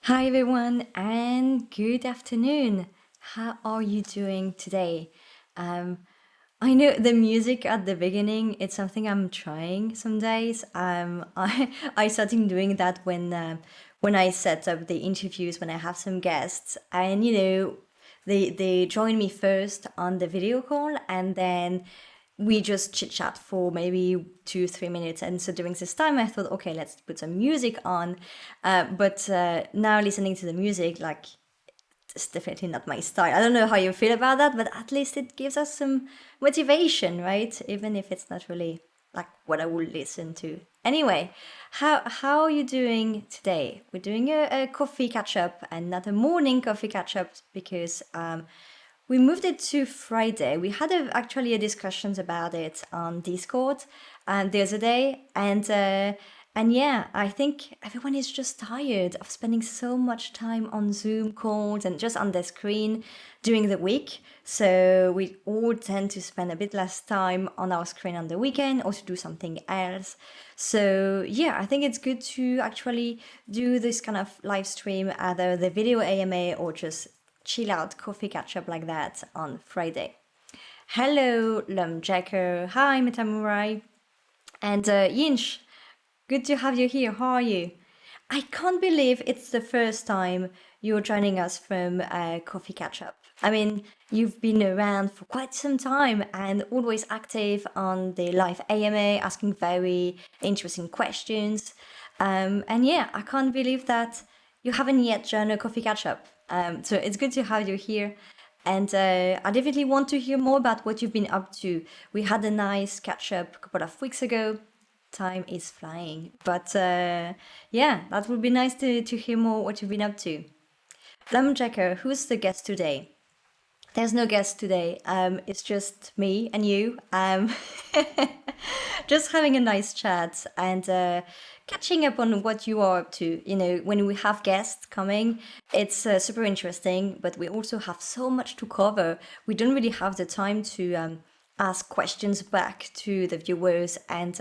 Hi everyone and good afternoon. How are you doing today? Um, I know the music at the beginning, it's something I'm trying some days. I started doing that when I set up the interviews, when I have some guests, and they join me first on the video call, and then we just chit chat for maybe 2 3 minutes. And so during this time I thought, okay, let's put some music on. But now listening to the music, like, it's definitely not my style. I don't know how you feel about that, but at least it gives us some motivation, right? Even if it's not really like what I would listen to. Anyway, how are you doing today? We're doing a coffee catch up and not a morning coffee catch up because we moved it to Friday. We had actually a discussions about it on Discord the other day, and yeah, I think everyone is just tired of spending so much time on Zoom calls and just on the screen during the week. So we all tend to spend a bit less time on our screen on the weekend or to do something else. So yeah, I think it's good to actually do this kind of live stream, either the video AMA or just chill out coffee catch up like that on Friday. Hello, Lumjacker. Hi, Metamurai. And Yinch, good to have you here. How are you? I can't believe it's the first time you're joining us from Coffee Catch Up. I mean, you've been around for quite some time and always active on the live AMA, asking very interesting questions. And yeah, I can't believe that you haven't yet joined a Coffee Catch Up. So it's good to have you here. And I definitely want to hear more about what you've been up to. We had a nice catch up a couple of weeks ago. Time is flying. But yeah, that would be nice to hear more what you've been up to. Lumjacker, who's the guest today? There's no guest today. It's just me and you. Just having a nice chat and catching up on what you are up to. You know, when we have guests coming, it's super interesting, but we also have so much to cover. We don't really have the time to ask questions back to the viewers and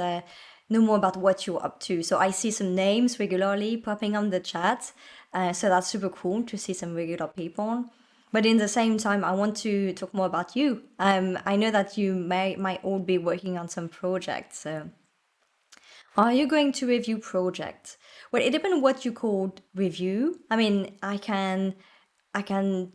know more about what you're up to. So I see some names regularly popping on the chat. So that's super cool to see some regular people. But in the same time, I want to talk more about you. I know that you might all be working on some projects. So are you going to review projects? Well, it depends what you call review. I mean, I can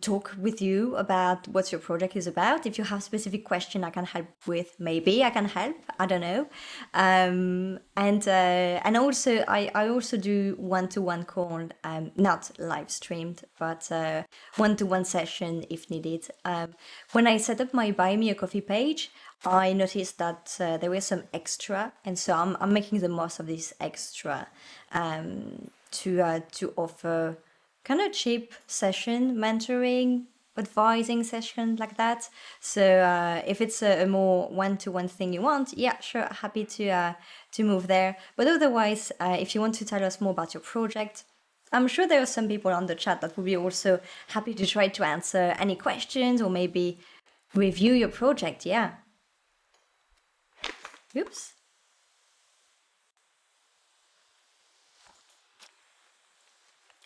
talk with you about what your project is about. If you have specific question I can help with, maybe I can help. I don't know. And also I also do one-to-one call, not live streamed, but one-to-one session if needed. When I set up my Buy Me a Coffee page, I noticed that there was some extra, and so I'm making the most of this extra to offer kind of cheap session, mentoring, advising session like that. So if it's a more one-to-one thing you want, yeah, sure, happy to move there. But otherwise, if you want to tell us more about your project, I'm sure there are some people on the chat that will be also happy to try to answer any questions or maybe review your project. Yeah. Oops.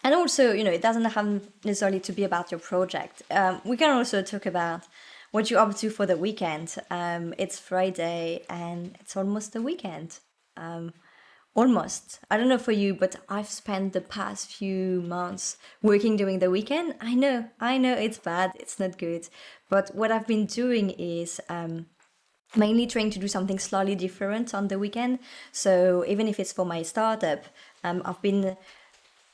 And also, it doesn't have necessarily to be about your project. We can also talk about what you're up to for the weekend. It's Friday and it's almost the weekend. Almost. I don't know for you, but I've spent the past few months working during the weekend. I know it's bad, it's not good. But what I've been doing is mainly trying to do something slightly different on the weekend. So even if it's for my startup, I've been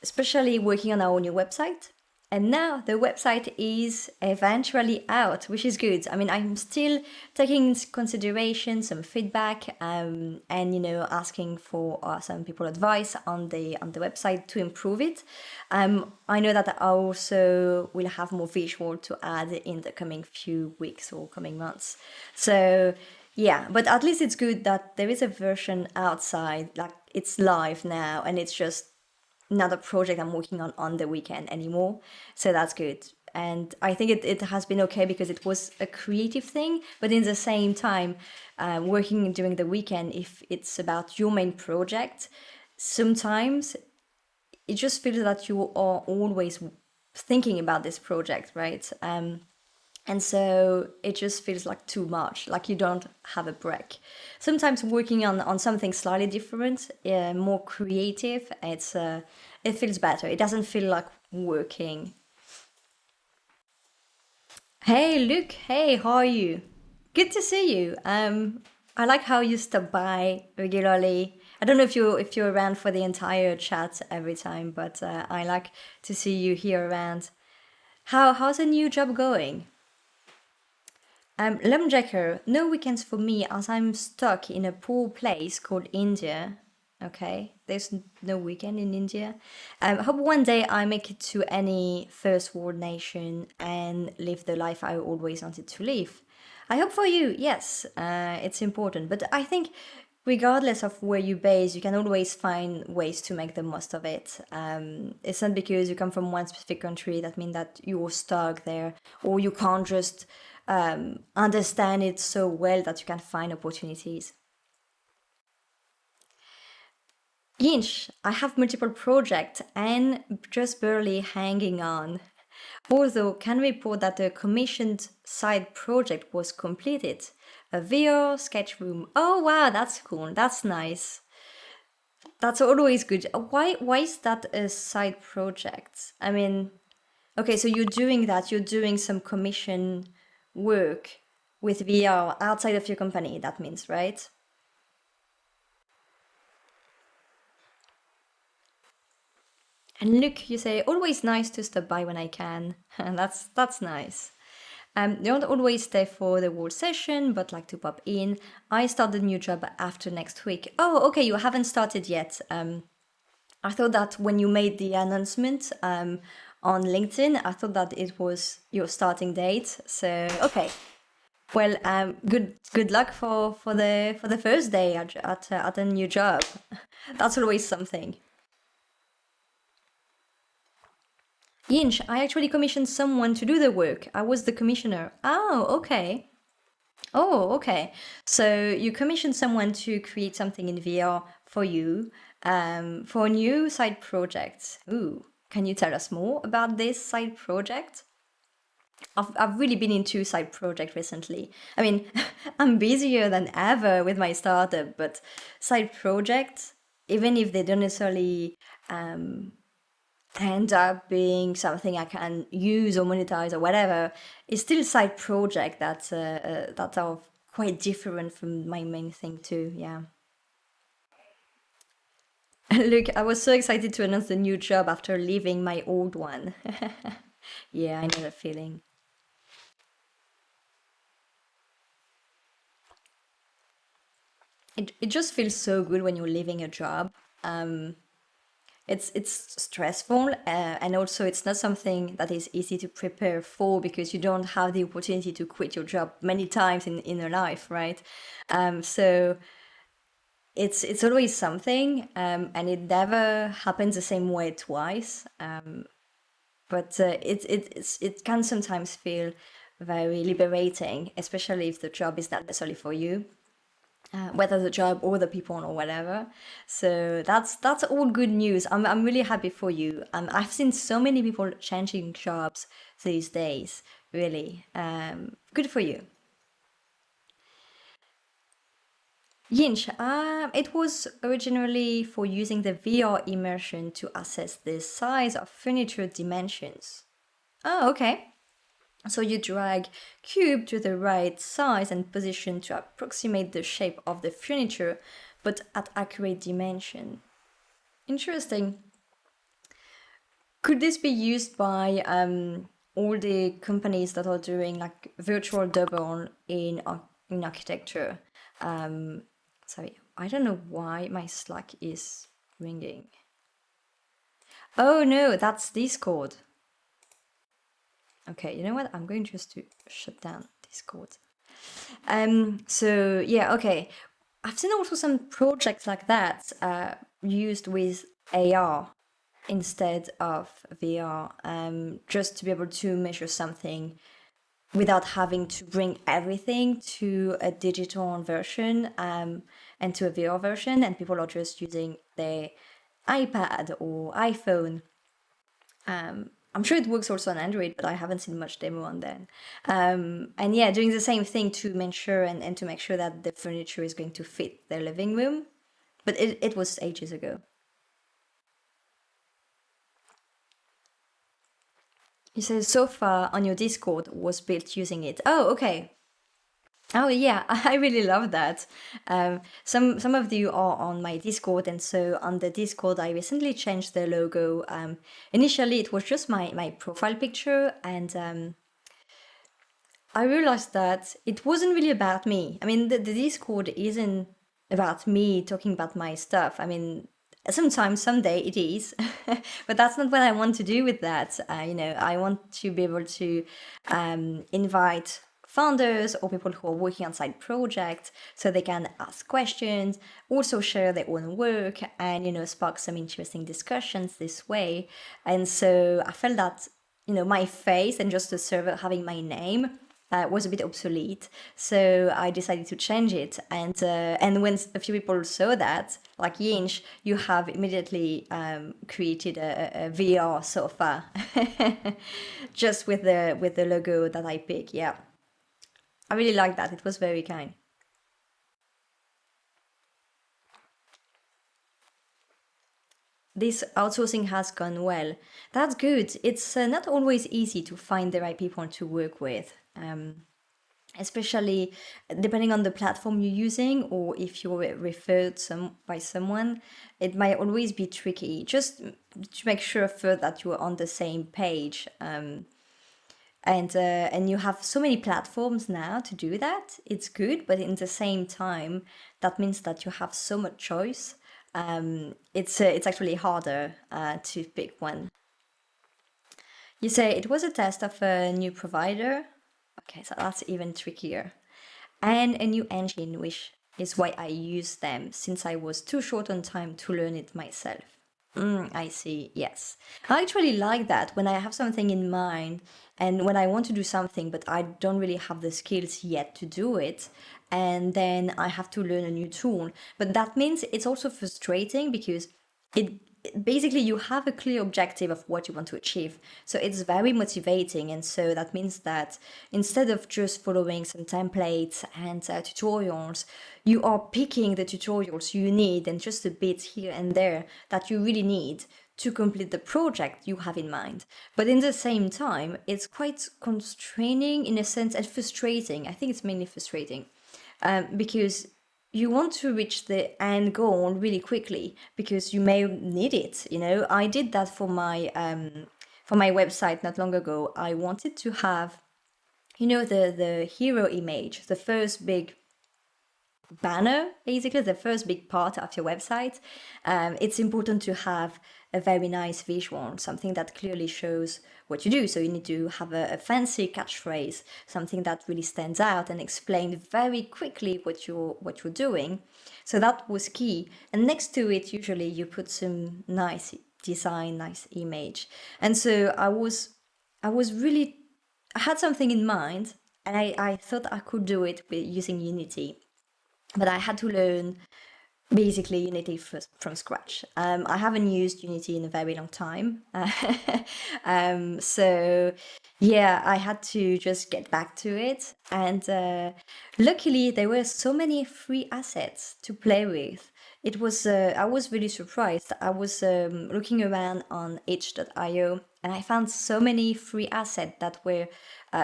especially working on our new website. And now the website is eventually out, which is good. I mean, I'm still taking into consideration some feedback, and asking for some people advice on the website to improve it. I know that I also will have more visual to add in the coming few weeks or coming months. So yeah, but at least it's good that there is a version outside, like it's live now, and it's just not a project I'm working on the weekend anymore. So that's good. And I think it has been okay because it was a creative thing, but in the same time, working during the weekend, if it's about your main project, sometimes it just feels that you are always thinking about this project, right? And so it just feels like too much, like you don't have a break. Sometimes working on something slightly different, more creative, it feels better. It doesn't feel like working. Hey, Luke. Hey, how are you? Good to see you. I like how you stop by regularly. I don't know if you're around for the entire chat every time, but I like to see you here around. How's a new job going? Lumberjacker, no weekends for me as I'm stuck in a poor place called India. Okay, there's no weekend in India. Hope one day I make it to any first world nation and live the life I always wanted to live. I hope for you, yes, it's important. But I think regardless of where you base, you can always find ways to make the most of it. It's not because you come from one specific country that means that you're stuck there, or you can't just understand it so well that you can find opportunities. Yinch, I have multiple projects and just barely hanging on. Although can report that the commissioned side project was completed. A VR sketch room. Oh wow, that's cool. That's nice. That's always good. Why is that a side project? I mean, okay, so you're doing that, you're doing some commission work with VR outside of your company, that means, right? And look, you say always nice to stop by when I can. And that's nice. Don't always stay for the whole session, but like to pop in. I start the new job after next week. Oh, okay, you haven't started yet. I thought that when you made the announcement on LinkedIn, I thought that it was your starting date. So okay, well, good luck for the first day at a new job. That's always something. Yinch, I actually commissioned someone to do the work. I was the commissioner. Oh, okay. Oh, okay. So you commissioned someone to create something in VR for you, for a new side project. Ooh, can you tell us more about this side project? I've really been into side project recently. I mean, I'm busier than ever with my startup, but side projects, even if they don't necessarily end up being something I can use or monetize or whatever, it's still a side project that are quite different from my main thing too. Yeah. Look, I was so excited to announce the new job after leaving my old one. Yeah, I know that feeling. It just feels so good when you're leaving a job. It's stressful, and also it's not something that is easy to prepare for because you don't have the opportunity to quit your job many times in your life, right? So it's always something, and it never happens the same way twice. But it can sometimes feel very liberating, especially if the job is not necessarily for you, whether the job or the people or whatever. So that's all good news. I'm really happy for you. I've seen so many people changing jobs these days. Really, good for you. Yinch, it was originally for using the VR immersion to assess the size of furniture dimensions. Oh, okay. So you drag cube to the right size and position to approximate the shape of the furniture, but at accurate dimension. Interesting. Could this be used by all the companies that are doing like virtual double in architecture? Um, Sorry, I don't know why my Slack is ringing. Oh no, that's Discord. Okay, you know what? I'm going just to shut down Discord. So yeah, okay. I've seen also some projects like that used with AR instead of VR, just to be able to measure something without having to bring everything to a digital version and to a VR version, and people are just using their iPad or iPhone. I'm sure it works also on Android, but I haven't seen much demo on that. And yeah, doing the same thing to make sure and to make sure that the furniture is going to fit their living room. But it was ages ago. You said sofa on your Discord was built using it. Oh, okay. Oh yeah, I really love that. Some of you are on my Discord, and so on the Discord, I recently changed the logo. Initially, it was just my profile picture, and I realized that it wasn't really about me. I mean, the Discord isn't about me talking about my stuff. I mean, sometimes, someday it is, but that's not what I want to do with that. I want to be able to invite founders or people who are working on side projects so they can ask questions, also share their own work, and spark some interesting discussions this way. And so I felt that my face and just the server having my name was a bit obsolete, so I decided to change it. And when a few people saw that, like Yinch, you have immediately created a VR sofa, just with the logo that I pick. Yeah, I really like that. It was very kind. This outsourcing has gone well. That's good. It's not always easy to find the right people to work with. Especially depending on the platform you're using or if you're referred by someone, it might always be tricky. Just to make sure first that you're on the same page. And you have so many platforms now to do that. It's good, but in the same time, that means that you have so much choice. It's actually harder to pick one. You say it was a test of a new provider. Okay, so that's even trickier. And a new engine, which is why I use them since I was too short on time to learn it myself. I see, yes. I actually like that when I have something in mind and when I want to do something, but I don't really have the skills yet to do it. And then I have to learn a new tool. But that means it's also frustrating because it basically you have a clear objective of what you want to achieve, so it's very motivating. And so that means that instead of just following some templates and tutorials, you are picking the tutorials you need and just a bit here and there that you really need to complete the project you have in mind. But in the same time, it's quite constraining in a sense and frustrating. I think it's mainly frustrating because you want to reach the end goal really quickly because you may need it. I did that for my website not long ago. I wanted to have the hero image, the first big banner, basically the first big part of your website. It's important to have a very nice visual, something that clearly shows what you do. So you need to have a fancy catchphrase, something that really stands out and explain very quickly what you're doing. So that was key. And next to it, usually you put some nice design, nice image. And so I was really, I had something in mind, and I thought I could do it with using Unity, but I had to learn basically Unity from scratch. I haven't used Unity in a very long time. So yeah, I had to just get back to it. And luckily, there were so many free assets to play with. I was really surprised. I was looking around on itch.io and I found so many free assets that were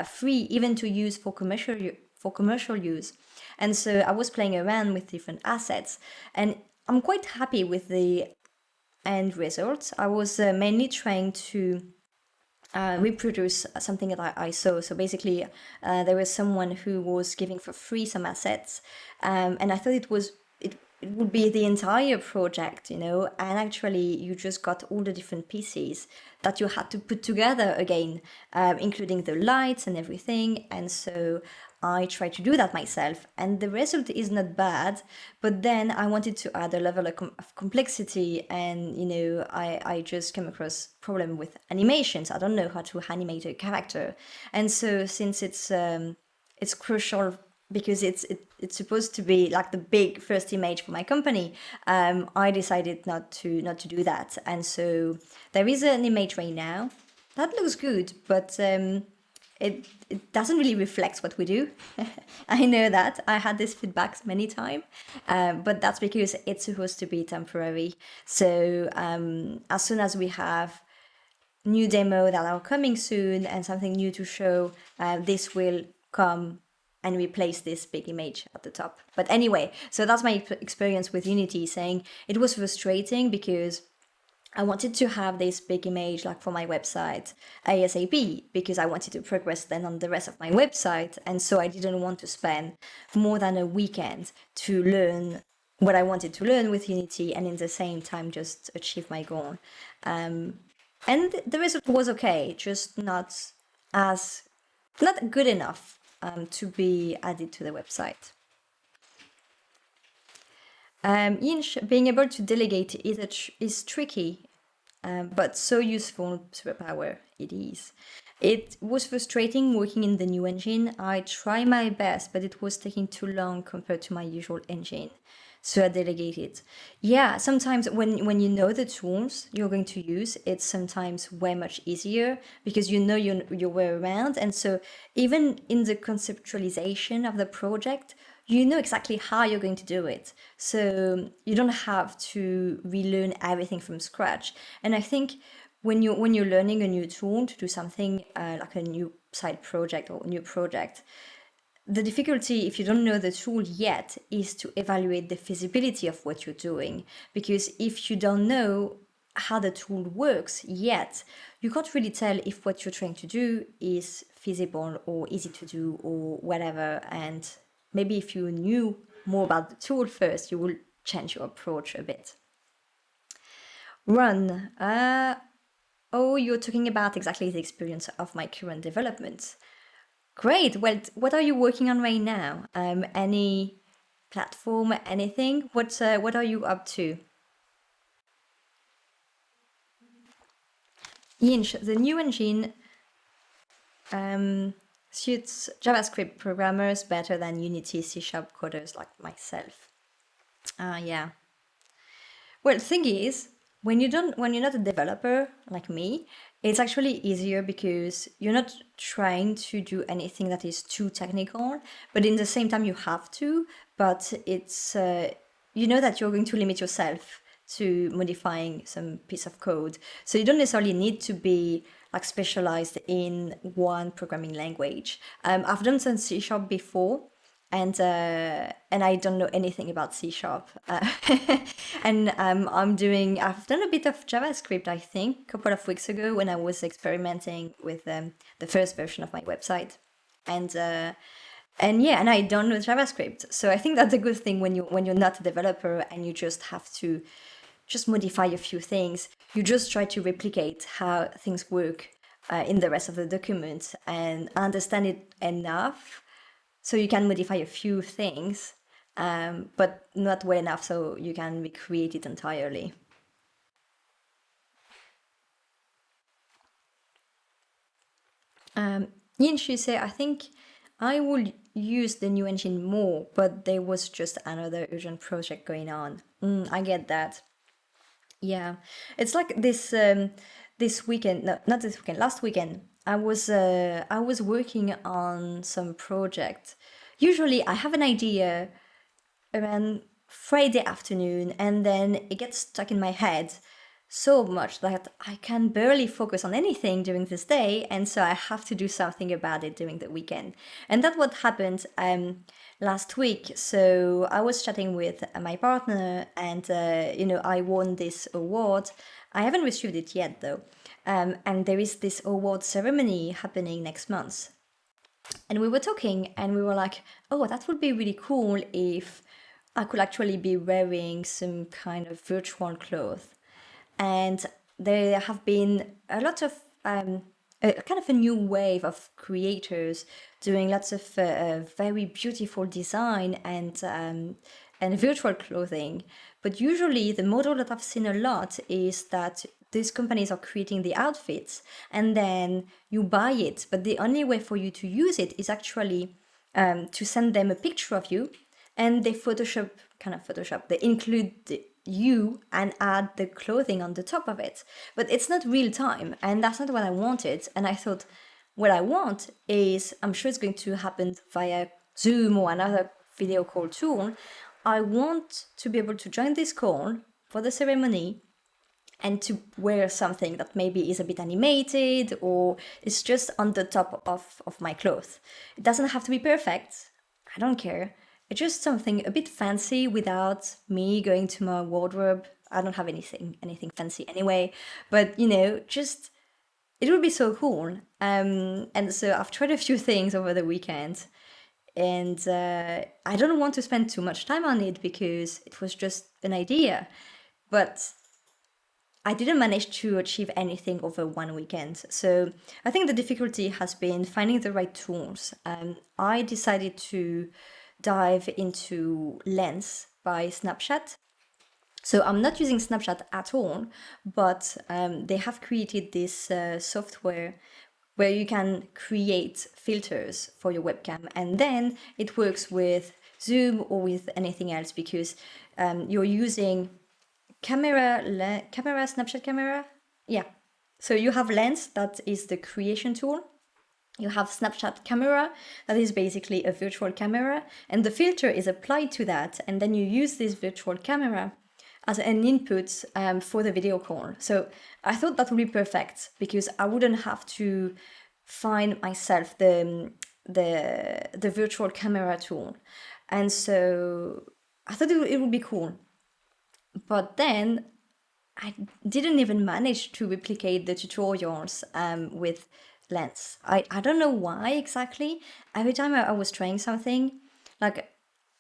free even to use for commercial use. And so I was playing around with different assets, and I'm quite happy with the end results. I was mainly trying to reproduce something that I saw. So basically, there was someone who was giving for free some assets, and I thought it would be the entire project, and actually you just got all the different pieces that you had to put together again, including the lights and everything. And so I tried to do that myself, and the result is not bad. But then I wanted to add a level of complexity, and I just came across problem with animations. I don't know how to animate a character, and so since it's crucial because it's supposed to be like the big first image for my company, I decided not to do that. And so there is an image right now that looks good, but it doesn't really reflect what we do. I know that. I had this feedback many times, but that's because it's supposed to be temporary. So as soon as we have new demo that are coming soon and something new to show, this will come and replace this big image at the top. But anyway, so that's my experience with Unity, saying it was frustrating because I wanted to have this big image like for my website ASAP, because I wanted to progress then on the rest of my website. And so I didn't want to spend more than a weekend to learn what I wanted to learn with Unity and in the same time just achieve my goal. And the result was okay, just not good enough to be added to the website. Being able to delegate is tricky, but so useful superpower it is. It was frustrating working in the new engine. I tried my best, but it was taking too long compared to my usual engine. So I delegated. Yeah, sometimes when you know the tools you're going to use, it's sometimes way much easier because you know your way around. And so even in the conceptualization of the project, you know exactly how you're going to do it. So you don't have to relearn everything from scratch. And I think when you're learning a new tool to do something like a new side project or new project, the difficulty, if you don't know the tool yet, is to evaluate the feasibility of what you're doing. Because if you don't know how the tool works yet, you can't really tell if what you're trying to do is feasible or easy to do or whatever. And maybe if you knew more about the tool first, you will change your approach a bit. Run. Oh, you're talking about exactly the experience of my current development. Great. Well, what are you working on right now? Any platform, anything? What are you up to? Yinch, the new engine suits JavaScript programmers better than Unity C# coders like myself. Yeah. Well, the thing is, when you're not a developer like me, it's actually easier because you're not trying to do anything that is too technical, but in the same time you have to, but it's you know that you're going to limit yourself to modifying some piece of code. So you don't necessarily need to be like specialized in one programming language. I've done some C# before, and I don't know anything about C#. And I've done a bit of JavaScript, I think, a couple of weeks ago when I was experimenting with the first version of my website. And yeah, and I don't know JavaScript. So I think that's a good thing when you're not a developer and you just have to just modify a few things. You just try to replicate how things work in the rest of the document and understand it enough so you can modify a few things, but not well enough so you can recreate it entirely. Yinshi say, I think I will use the new engine more, but there was just another urgent project going on. I get that. Yeah, it's like this weekend, no, not this weekend, last weekend. I was working on some project. Usually, I have an idea around Friday afternoon, and then it gets stuck in my head so much that I can barely focus on anything during this day, and so I have to do something about it during the weekend. And that's what happened last week. So I was chatting with my partner, and I won this award. I haven't received it yet though, and there is this award ceremony happening next month. And we were talking, and we were like, "Oh, that would be really cool if I could actually be wearing some kind of virtual clothes." And there have been a lot of a kind of a new wave of creators doing lots of very beautiful design and virtual clothing. But usually, the model that I've seen a lot is that these companies are creating the outfits and then you buy it. But the only way for you to use it is actually to send them a picture of you, and they they include you and add the clothing on the top of it. But it's not real time, and that's not what I wanted. And I thought, what I want is, I'm sure it's going to happen via Zoom or another video call tool. I want to be able to join this call for the ceremony and to wear something that maybe is a bit animated or is just on the top of my clothes. It doesn't have to be perfect. I don't care. It's just something a bit fancy without me going to my wardrobe. I don't have anything fancy anyway, but just it would be so cool. And so I've tried a few things over the weekend, and I don't want to spend too much time on it because it was just an idea. But I didn't manage to achieve anything over one weekend. So I think the difficulty has been finding the right tools. I decided to dive into Lens by Snapchat. So I'm not using Snapchat at all, but they have created this software where you can create filters for your webcam, and then it works with Zoom or with anything else because you're using Snapchat camera. Yeah. So you have Lens, that is the creation tool. You have Snapchat camera, that is basically a virtual camera, and the filter is applied to that, and then you use this virtual camera as an input for the video call. So I thought that would be perfect because I wouldn't have to find myself the virtual camera tool, and so I thought it would be cool. But then I didn't even manage to replicate the tutorials with Lens. I don't know why exactly. Every time I was trying something, like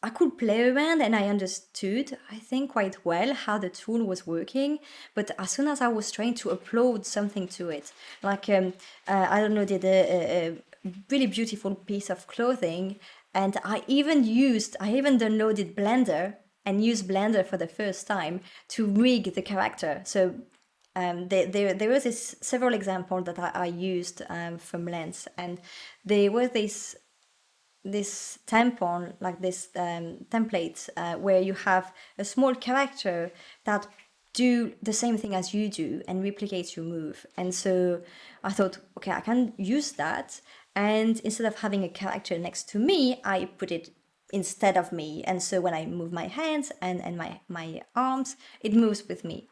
I could play around and I understood, I think, quite well how the tool was working. But as soon as I was trying to upload something to it, like, I don't know, did a really beautiful piece of clothing, and I even downloaded Blender and used Blender for the first time to rig the character. So there was this several examples that I used from Lens, and there was this tampon, like this template where you have a small character that do the same thing as you do and replicates your move. And so I thought, okay, I can use that, and instead of having a character next to me, I put it instead of me, and so when I move my hands and my arms, it moves with me.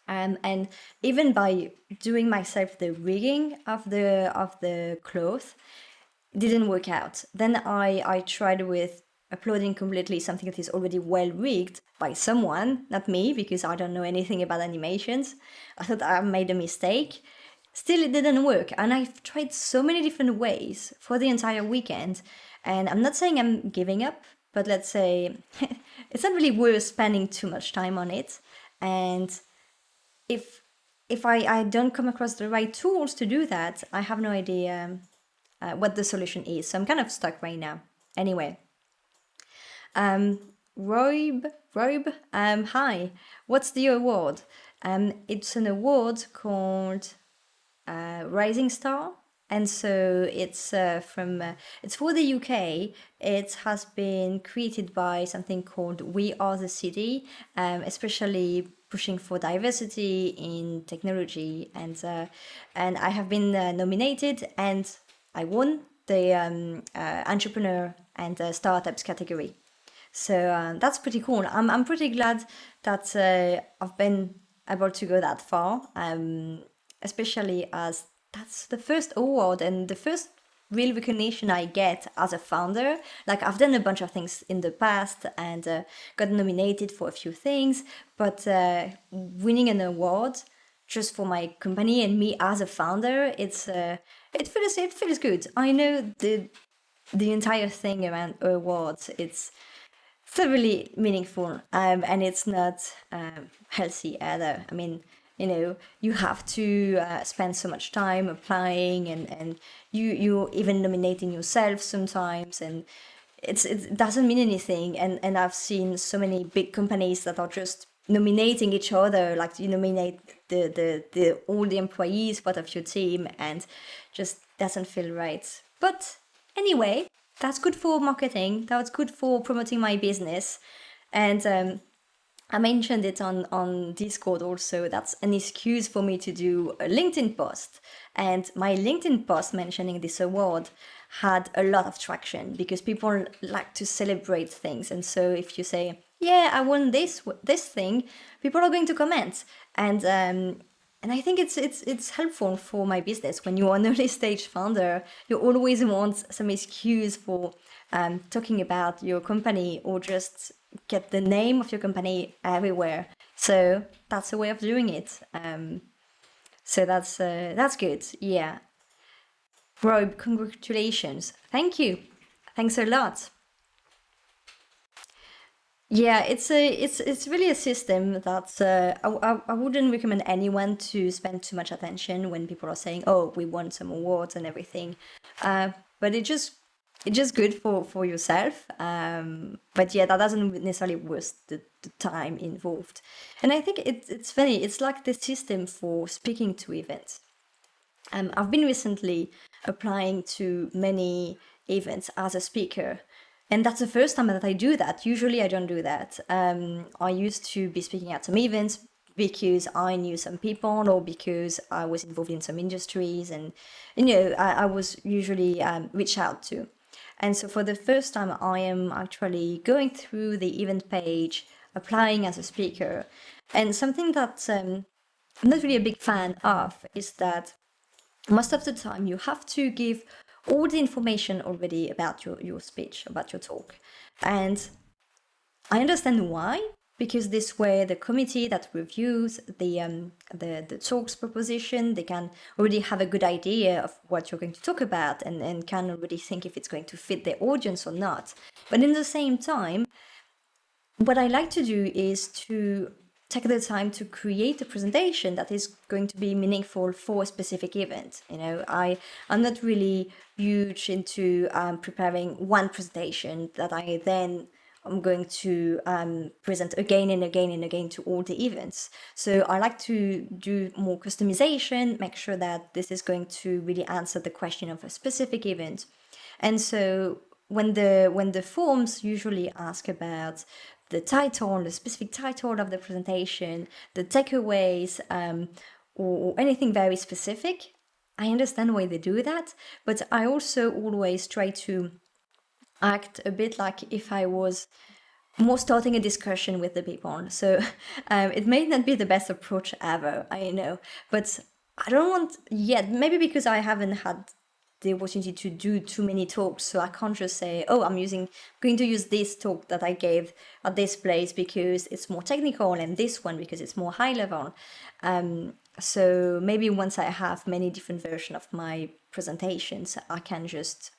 And even by doing myself the rigging of the cloth, didn't work out. Then I tried with uploading completely something that is already well rigged by someone, not me, because I don't know anything about animations. I thought I made a mistake. Still, it didn't work, and I've tried so many different ways for the entire weekend. And I'm not saying I'm giving up, but let's say it's not really worth spending too much time on it. And if I don't come across the right tools to do that, I have no idea what the solution is. So I'm kind of stuck right now. Anyway, Roib, hi. What's the award? It's an award called Rising Star, and so it's it's for the UK. It has been created by something called We Are the City, especially pushing for diversity in technology, and I have been nominated, and I won the entrepreneur and startups category. So that's pretty cool. I'm pretty glad that I've been able to go that far, especially as that's the first award and the first real recognition I get as a founder. Like, I've done a bunch of things in the past and got nominated for a few things, but winning an award just for my company and me as a founder, it feels good. I know the entire thing around awards, it's really meaningful, and it's not healthy either. I mean, you have to spend so much time applying, and you even nominating yourself sometimes, and it doesn't mean anything. And I've seen so many big companies that are just nominating each other, like you nominate the all the employees part of your team, and just doesn't feel right. But anyway, that's good for marketing. That's good for promoting my business. And I mentioned it on Discord also. That's an excuse for me to do a LinkedIn post. And my LinkedIn post mentioning this award had a lot of traction because people like to celebrate things. And so if you say, yeah, I won this thing, people are going to comment. And I think it's helpful for my business. When you're an early stage founder, you always want some excuse for talking about your company or just get the name of your company everywhere. So that's a way of doing it. So that's good. Yeah, Rob, congratulations. Thank you. Thanks a lot. Yeah, it's really a system that I wouldn't recommend anyone to spend too much attention when people are saying, "Oh, we won some awards and everything," but it's just good for yourself. But yeah, that doesn't necessarily worth the time involved. And I think it's funny. It's like the system for speaking to events. I've been recently applying to many events as a speaker, and that's the first time that I do that. Usually, I don't do that. I used to be speaking at some events because I knew some people or because I was involved in some industries, and I was usually reached out to. And so, for the first time, I am actually going through the event page, applying as a speaker, and something that I'm not really a big fan of is that most of the time you have to give all the information already about your speech, about your talk. And I understand why, because this way the committee that reviews the talks proposition, they can already have a good idea of what you're going to talk about and can already think if it's going to fit their audience or not. But in the same time, what I like to do is to take the time to create a presentation that is going to be meaningful for a specific event. I'm not really huge into preparing one presentation that I then I'm going to present again and again and again to all the events. So I like to do more customization, make sure that this is going to really answer the question of a specific event. And so when the forms usually ask about the title, the specific title of the presentation, the takeaways, or anything very specific, I understand why they do that, but I also always try to act a bit like if I was more starting a discussion with the people. So it may not be the best approach ever, I know, but I don't want yet, maybe because I haven't had the opportunity to do too many talks, so I can't just say, oh, going to use this talk that I gave at this place because it's more technical and this one because it's more high level. So maybe once I have many different versions of my presentations, I can just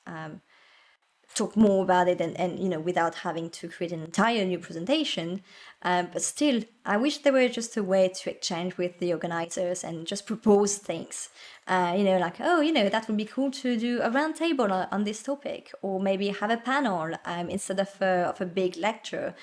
talk more about it and without having to create an entire new presentation. But still, I wish there were just a way to exchange with the organizers and just propose things. Like, oh, that would be cool to do a round table on this topic, or maybe have a panel instead of a big lecture,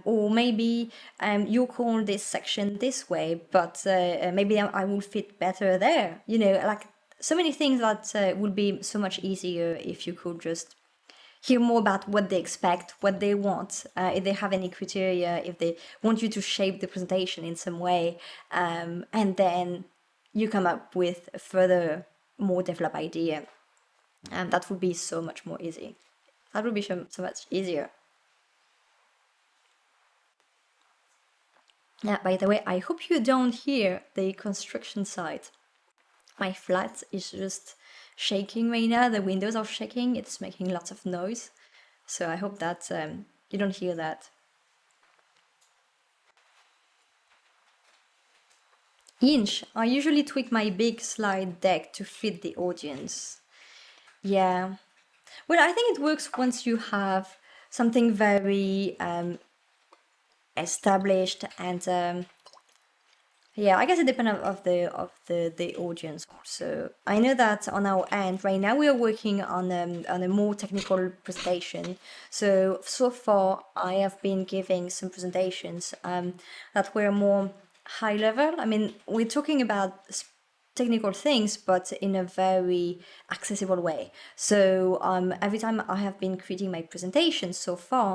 or maybe you call this section this way, but maybe I will fit better there. Like so many things that would be so much easier if you could just hear more about what they expect, what they want, if they have any criteria, if they want you to shape the presentation in some way, and then you come up with a further, more developed idea. And that would be so much more easy. That would be so much easier. Yeah, by the way, I hope you don't hear the construction site. My flat is just shaking right now. The windows are shaking. It's making lots of noise. So I hope that you don't hear that. Inch. I usually tweak my big slide deck to fit the audience. Yeah. Well, I think it works once you have something very established and yeah, I guess it depends of the audience also. I know that on our end right now we are working on a more technical presentation. So far I have been giving some presentations that were more high level. I mean, we're talking about technical things, but in a very accessible way. So every time I have been creating my presentations so far,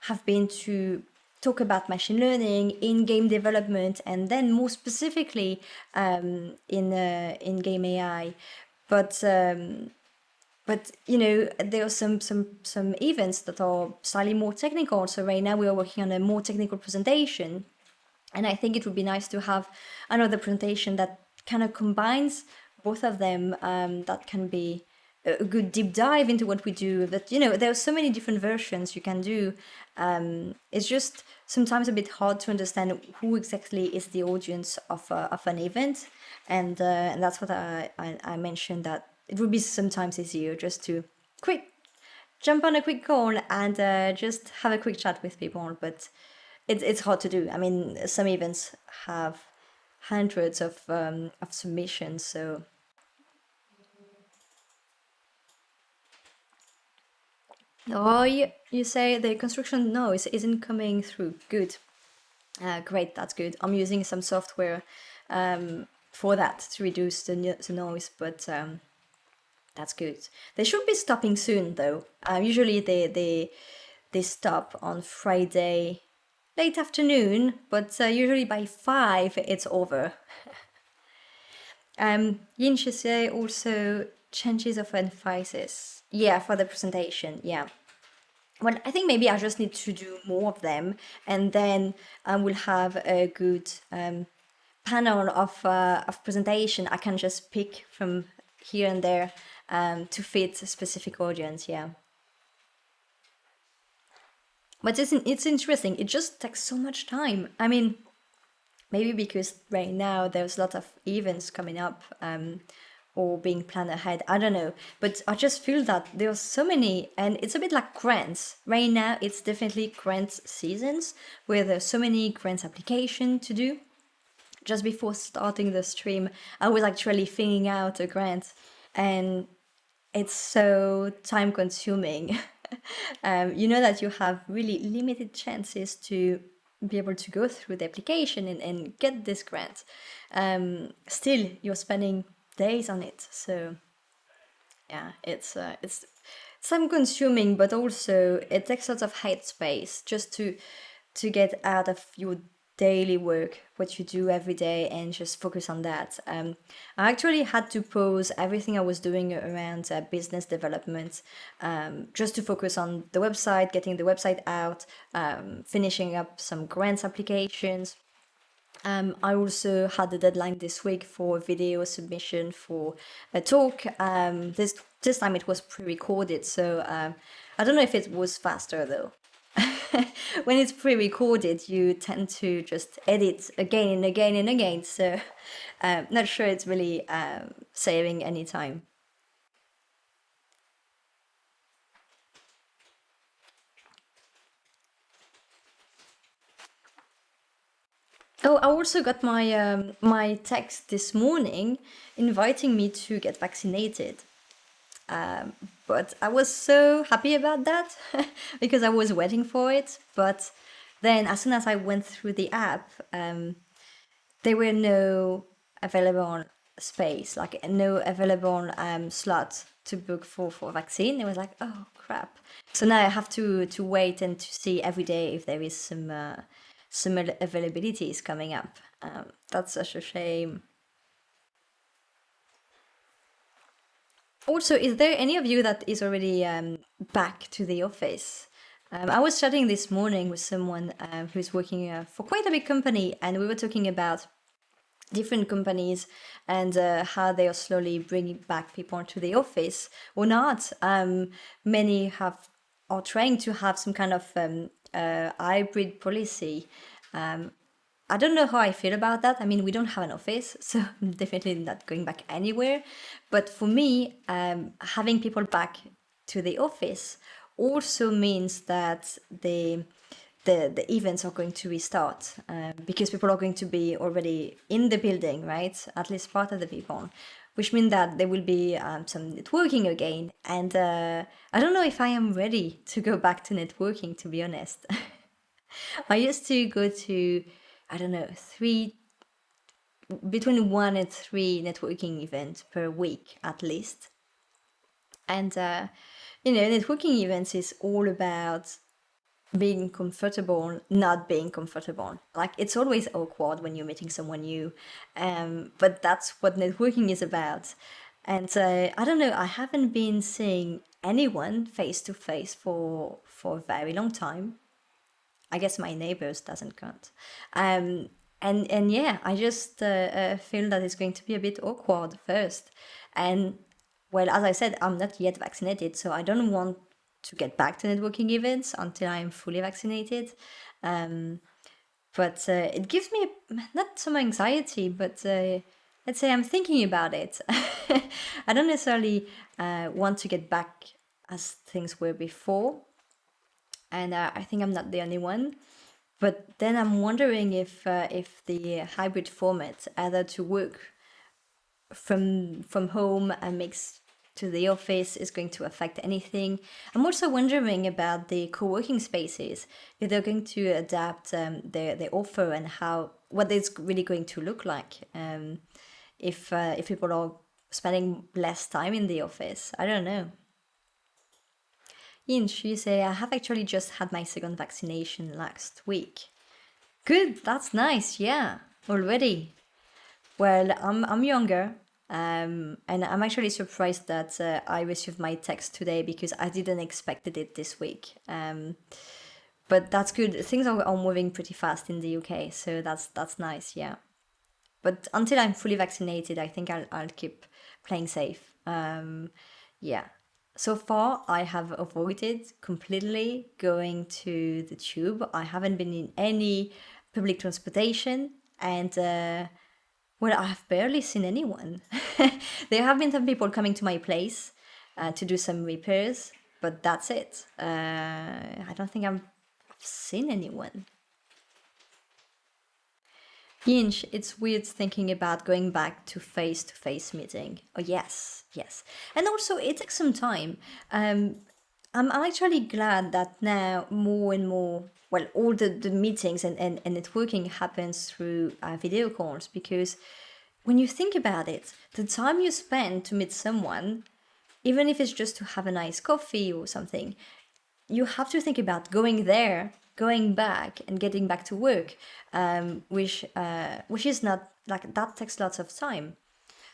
have been to talk about machine learning in game development, and then more specifically in game AI. But there are some events that are slightly more technical. So right now we are working on a more technical presentation, and I think it would be nice to have another presentation that kind of combines both of them. That can be a good deep dive into what we do. That there are so many different versions you can do. It's just sometimes a bit hard to understand who exactly is the audience of an event, and that's what I mentioned, that it would be sometimes easier just to quick jump on a quick call and just have a quick chat with people. But it's hard to do. I mean, some events have hundreds of submissions, so oh, you say the construction noise isn't coming through. Good. Great, that's good. I'm using some software for that to reduce the noise, but that's good. They should be stopping soon, though. Usually they stop on Friday late afternoon, but usually by 5 it's over. Yin Shise also changes of emphasis. Yeah, for the presentation. Yeah. Well, I think maybe I just need to do more of them, and then I will have a good panel of presentation. I can just pick from here and there to fit a specific audience. Yeah. But it's interesting. It just takes so much time. I mean, maybe because right now there's a lot of events coming up or being planned ahead. I don't know. But I just feel that there's so many, and it's a bit like grants. Right now, it's definitely grants seasons where there's so many grants application to do. Just before starting the stream, I was actually filling out a grant, and it's so time consuming. You know that you have really limited chances to be able to go through the application and get this grant. Still, you're spending days on it. So yeah, it's time consuming, but also it takes lots of head space just to get out of your daily work, what you do every day, and just focus on that. I actually had to pause everything I was doing around business development, just to focus on the website, getting the website out, finishing up some grants applications. I also had a deadline this week for video submission for a talk. This time it was pre-recorded, so I don't know if it was faster though. When it's pre-recorded, you tend to just edit again and again and again. So, not sure it's really saving any time. Oh, I also got my text this morning inviting me to get vaccinated. But I was so happy about that because I was waiting for it. But then, as soon as I went through the app, there were no available space, like no available slot to book for vaccine. It was like, oh crap! So now I have to wait and to see every day if there is some availabilities coming up. That's such a shame. Also, is there any of you that is already back to the office? I was chatting this morning with someone who's working for quite a big company, and we were talking about different companies and how they are slowly bringing back people to the office or not. Many are trying to have some kind of hybrid policy. I don't know how I feel about that. I mean, we don't have an office, so I'm definitely not going back anywhere. But for me, having people back to the office also means that the events are going to restart because people are going to be already in the building, right? At least part of the people, which means that there will be some networking again. And I don't know if I am ready to go back to networking, to be honest. I used to go to, I don't know, between 1 and 3 networking events per week at least. And networking events is all about being comfortable, not being comfortable. Like, it's always awkward when you're meeting someone new, but that's what networking is about. And I don't know, I haven't been seeing anyone face to face for a very long time. I guess my neighbors doesn't count. Um, and yeah, I just feel that it's going to be a bit awkward first. And well, as I said, I'm not yet vaccinated, so I don't want to get back to networking events until I'm fully vaccinated. Um, but it gives me not some anxiety, but let's say I'm thinking about it. I don't necessarily want to get back as things were before, and I think I'm not the only one. But then I'm wondering if the hybrid format, either to work from home and mix to the office, is going to affect anything. I'm also wondering about the co-working spaces, if they're going to adapt their offer and how what it's really going to look like. If people are spending less time in the office, I don't know. Inch, you say, I have actually just had my second vaccination last week. Good, that's nice, yeah, already. Well, I'm younger, and I'm actually surprised that I received my text today because I didn't expected it this week. But that's good. Things are moving pretty fast in the UK, so that's nice, yeah. But until I'm fully vaccinated, I think I'll keep playing safe. Yeah. So far, I have avoided completely going to the tube. I haven't been in any public transportation, and well, I have barely seen anyone. There have been some people coming to my place to do some repairs, but that's it. I don't think I've seen anyone. Yinch, it's weird thinking about going back to face meeting. Oh, yes, yes. And also, it takes some time. I'm actually glad that now more and more, well, all the meetings and networking happens through video calls, because when you think about it, the time you spend to meet someone, even if it's just to have a nice coffee or something, you have to think about going there, going back, and getting back to work, which is not like that takes lots of time.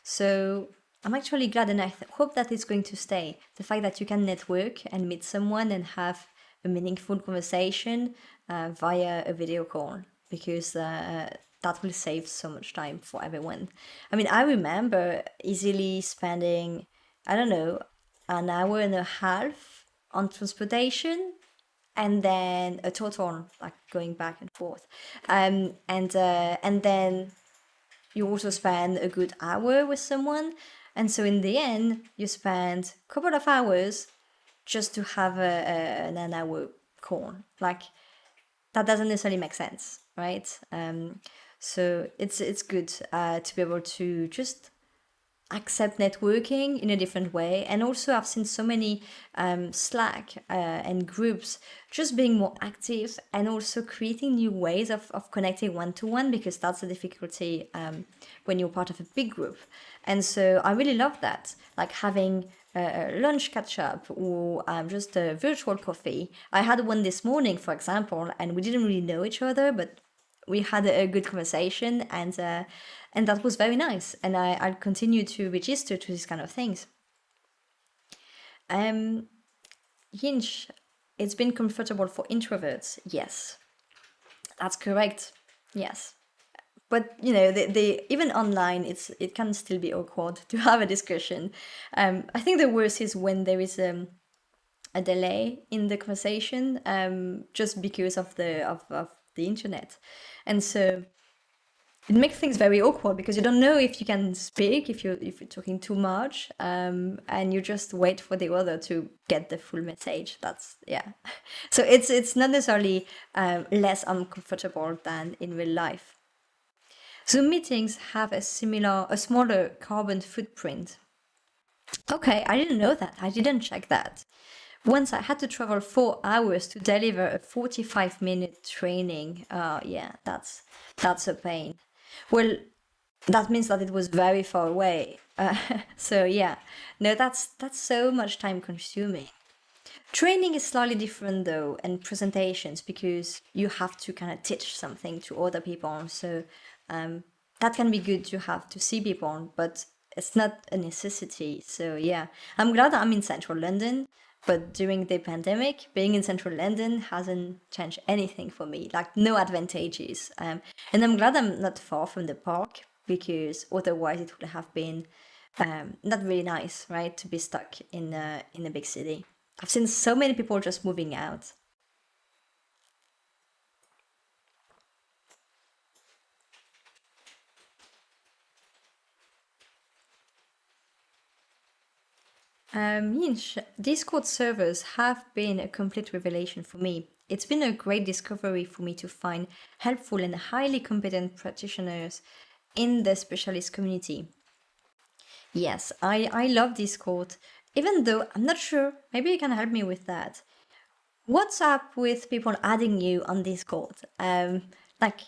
So I'm actually glad, and I hope that it's going to stay. The fact that you can network and meet someone and have a meaningful conversation via a video call, because that will save so much time for everyone. I mean, I remember easily spending, I don't know, an hour and a half on transportation, and then a total like going back and forth, and then you also spend a good hour with someone, and so in the end you spend a couple of hours just to have an hour call. Like, that doesn't necessarily make sense, right? So it's good to be able to just accept networking in a different way. And also, I've seen so many Slack and groups just being more active, and also creating new ways of connecting one to one, because that's the difficulty when you're part of a big group. And so I really love that, like having a lunch catch up, or just a virtual coffee. I had one this morning, for example, and we didn't really know each other, but we had a good conversation, and that was very nice. And I'll continue to register to these kind of things. Hinge, it's been comfortable for introverts. Yes, that's correct. Yes. But the even online, it can still be awkward to have a discussion. I think the worst is when there is a delay in the conversation, just because of the internet, and so it makes things very awkward, because you don't know if you can speak, if you're talking too much, and you just wait for the other to get the full message. That's, yeah. So it's not necessarily less uncomfortable than in real life. Zoom meetings have a smaller carbon footprint. Okay, I didn't know that. I didn't check that. Once I had to travel 4 hours to deliver a 45-minute training. Yeah, that's a pain. Well, that means that it was very far away. So yeah, no, that's so much time consuming. Training is slightly different though, and presentations because you have to kind of teach something to other people. So um, that can be good to have to see people, but it's not a necessity. So yeah, I'm glad that I'm in central London, but during the pandemic, being in central London hasn't changed anything for me, like no advantages. And I'm glad I'm not far from the park because otherwise it would have been not really nice, right, to be stuck in a big city. I've seen so many people just moving out. Discord servers have been a complete revelation for me. It's been a great discovery for me to find helpful and highly competent practitioners in the specialist community. Yes, I love Discord, even though I'm not sure, maybe you can help me with that. What's up with people adding you on Discord? Like,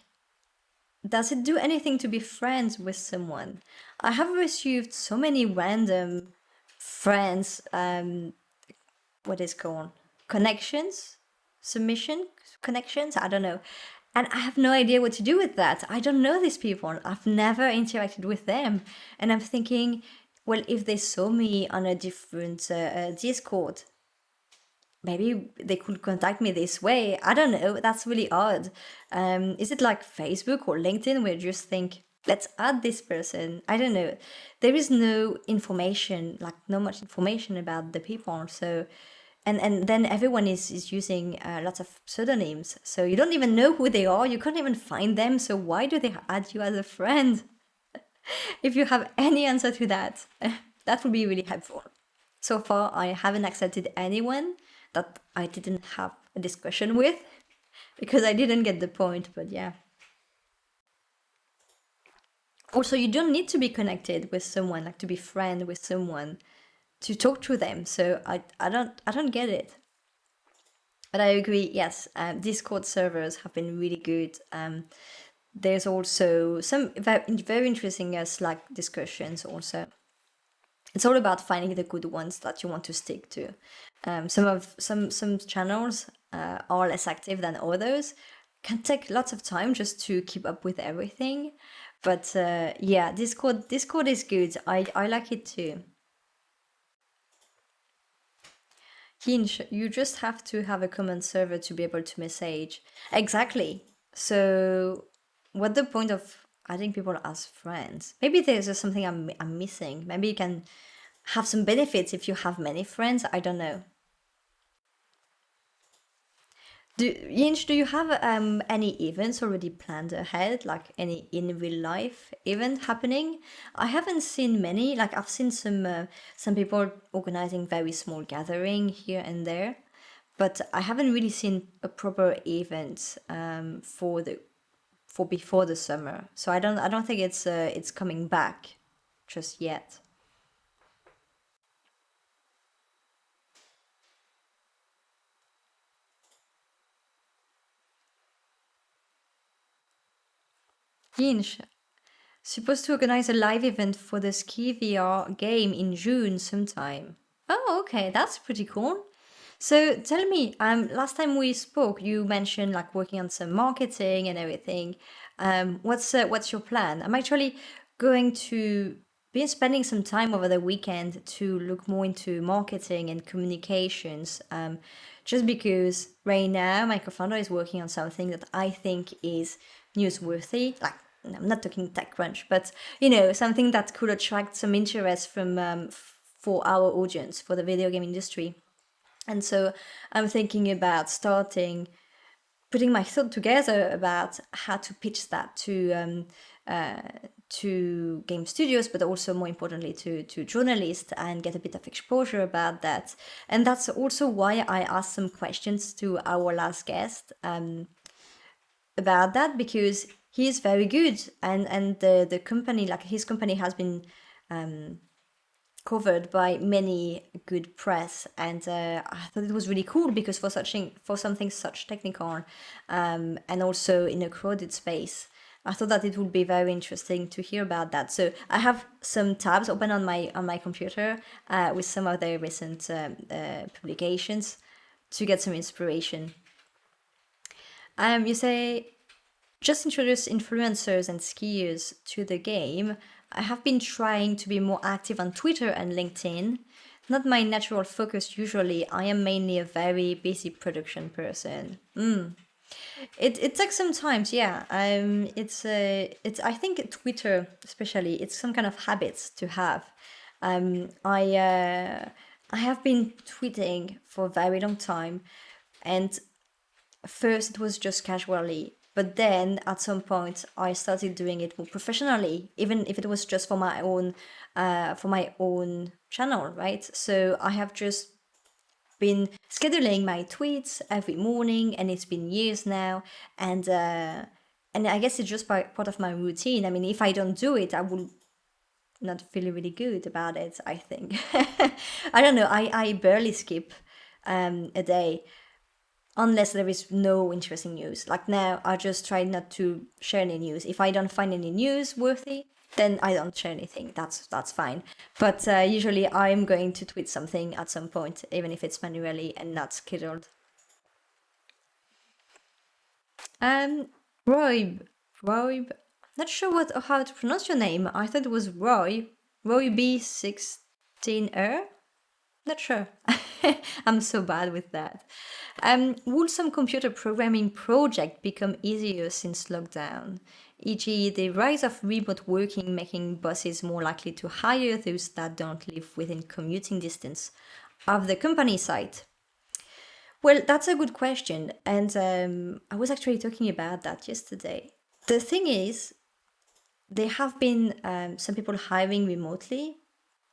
does it do anything to be friends with someone? I have received so many random friends, what is called connections, submission connections. I don't know, and I have no idea what to do with that. I don't know these people. I've never interacted with them, and I'm thinking, well, if they saw me on a different Discord, maybe they could contact me this way. I don't know. That's really odd. Is it like Facebook or LinkedIn where you just think, let's add this person? I don't know. There is no information, like no much information about the people. So, and then everyone is using lots of pseudonyms. So you don't even know who they are. You can't even find them. So why do they add you as a friend? If you have any answer to that, that would be really helpful. So far, I haven't accepted anyone that I didn't have a discussion with because I didn't get the point, but yeah. Also, you don't need to be connected with someone, like to be friend with someone to talk to them. So I don't get it. But I agree, yes, Discord servers have been really good. There's also some very interesting Slack discussions also. It's all about finding the good ones that you want to stick to. Some channels are less active than others. Can take lots of time just to keep up with everything, but yeah, Discord is good. I like it too. Hinge, you just have to have a common server to be able to message. Exactly. So, what the point of adding people as friends? Maybe there's just something I'm missing. Maybe you can have some benefits if you have many friends. I don't know. Yinch, do you have any events already planned ahead, like any in real life event happening? I haven't seen many. Like I've seen some people organizing very small gathering here and there, but I haven't really seen a proper event for before the summer. So I don't think it's coming back just yet. Yinch, supposed to organize a live event for the Ski VR game in June sometime. Oh, okay, that's pretty cool. So tell me, last time we spoke, you mentioned like working on some marketing and everything. What's your plan? I'm actually going to be spending some time over the weekend to look more into marketing and communications. Just because right now my co-founder is working on something that I think is newsworthy. Like I'm not talking TechCrunch, but something that could attract some interest from for our audience for the video game industry. And so I'm thinking about putting my thought together about how to pitch that to game studios, but also more importantly to journalists and get a bit of exposure about that. And that's also why I asked some questions to our last guest about that because he is very good and the company, like his company has been covered by many good press, and I thought it was really cool because for something such technical and also in a crowded space, I thought that it would be very interesting to hear about that. So I have some tabs open on my computer with some of their recent publications to get some inspiration. You say just introduce influencers and skiers to the game. I have been trying to be more active on Twitter and LinkedIn. Not my natural focus usually. I am mainly a very busy production person. It takes some time, yeah. It's I think Twitter especially it's some kind of habits to have. I have been tweeting for a very long time, and first it was just casually, but then at some point I started doing it more professionally, even if it was just for my own channel, right? So I have just been scheduling my tweets every morning, and it's been years now, and I guess it's just part of my routine. I mean, if I don't do it, I will not feel really good about it, I think. I don't know. I barely skip a day unless there is no interesting news. Like now, I just try not to share any news. If I don't find any news worthy, then I don't share anything. That's fine. But usually, I'm going to tweet something at some point, even if it's manually and not scheduled. Um, Roy, Roy, not sure what how to pronounce your name. I thought it was Roy, Roy B16er. Not sure. I'm so bad with that. Will some computer programming project become easier since lockdown? E.g., the rise of remote working making bosses more likely to hire those that don't live within commuting distance of the company site. Well, that's a good question, and I was actually talking about that yesterday. The thing is, there have been some people hiring remotely,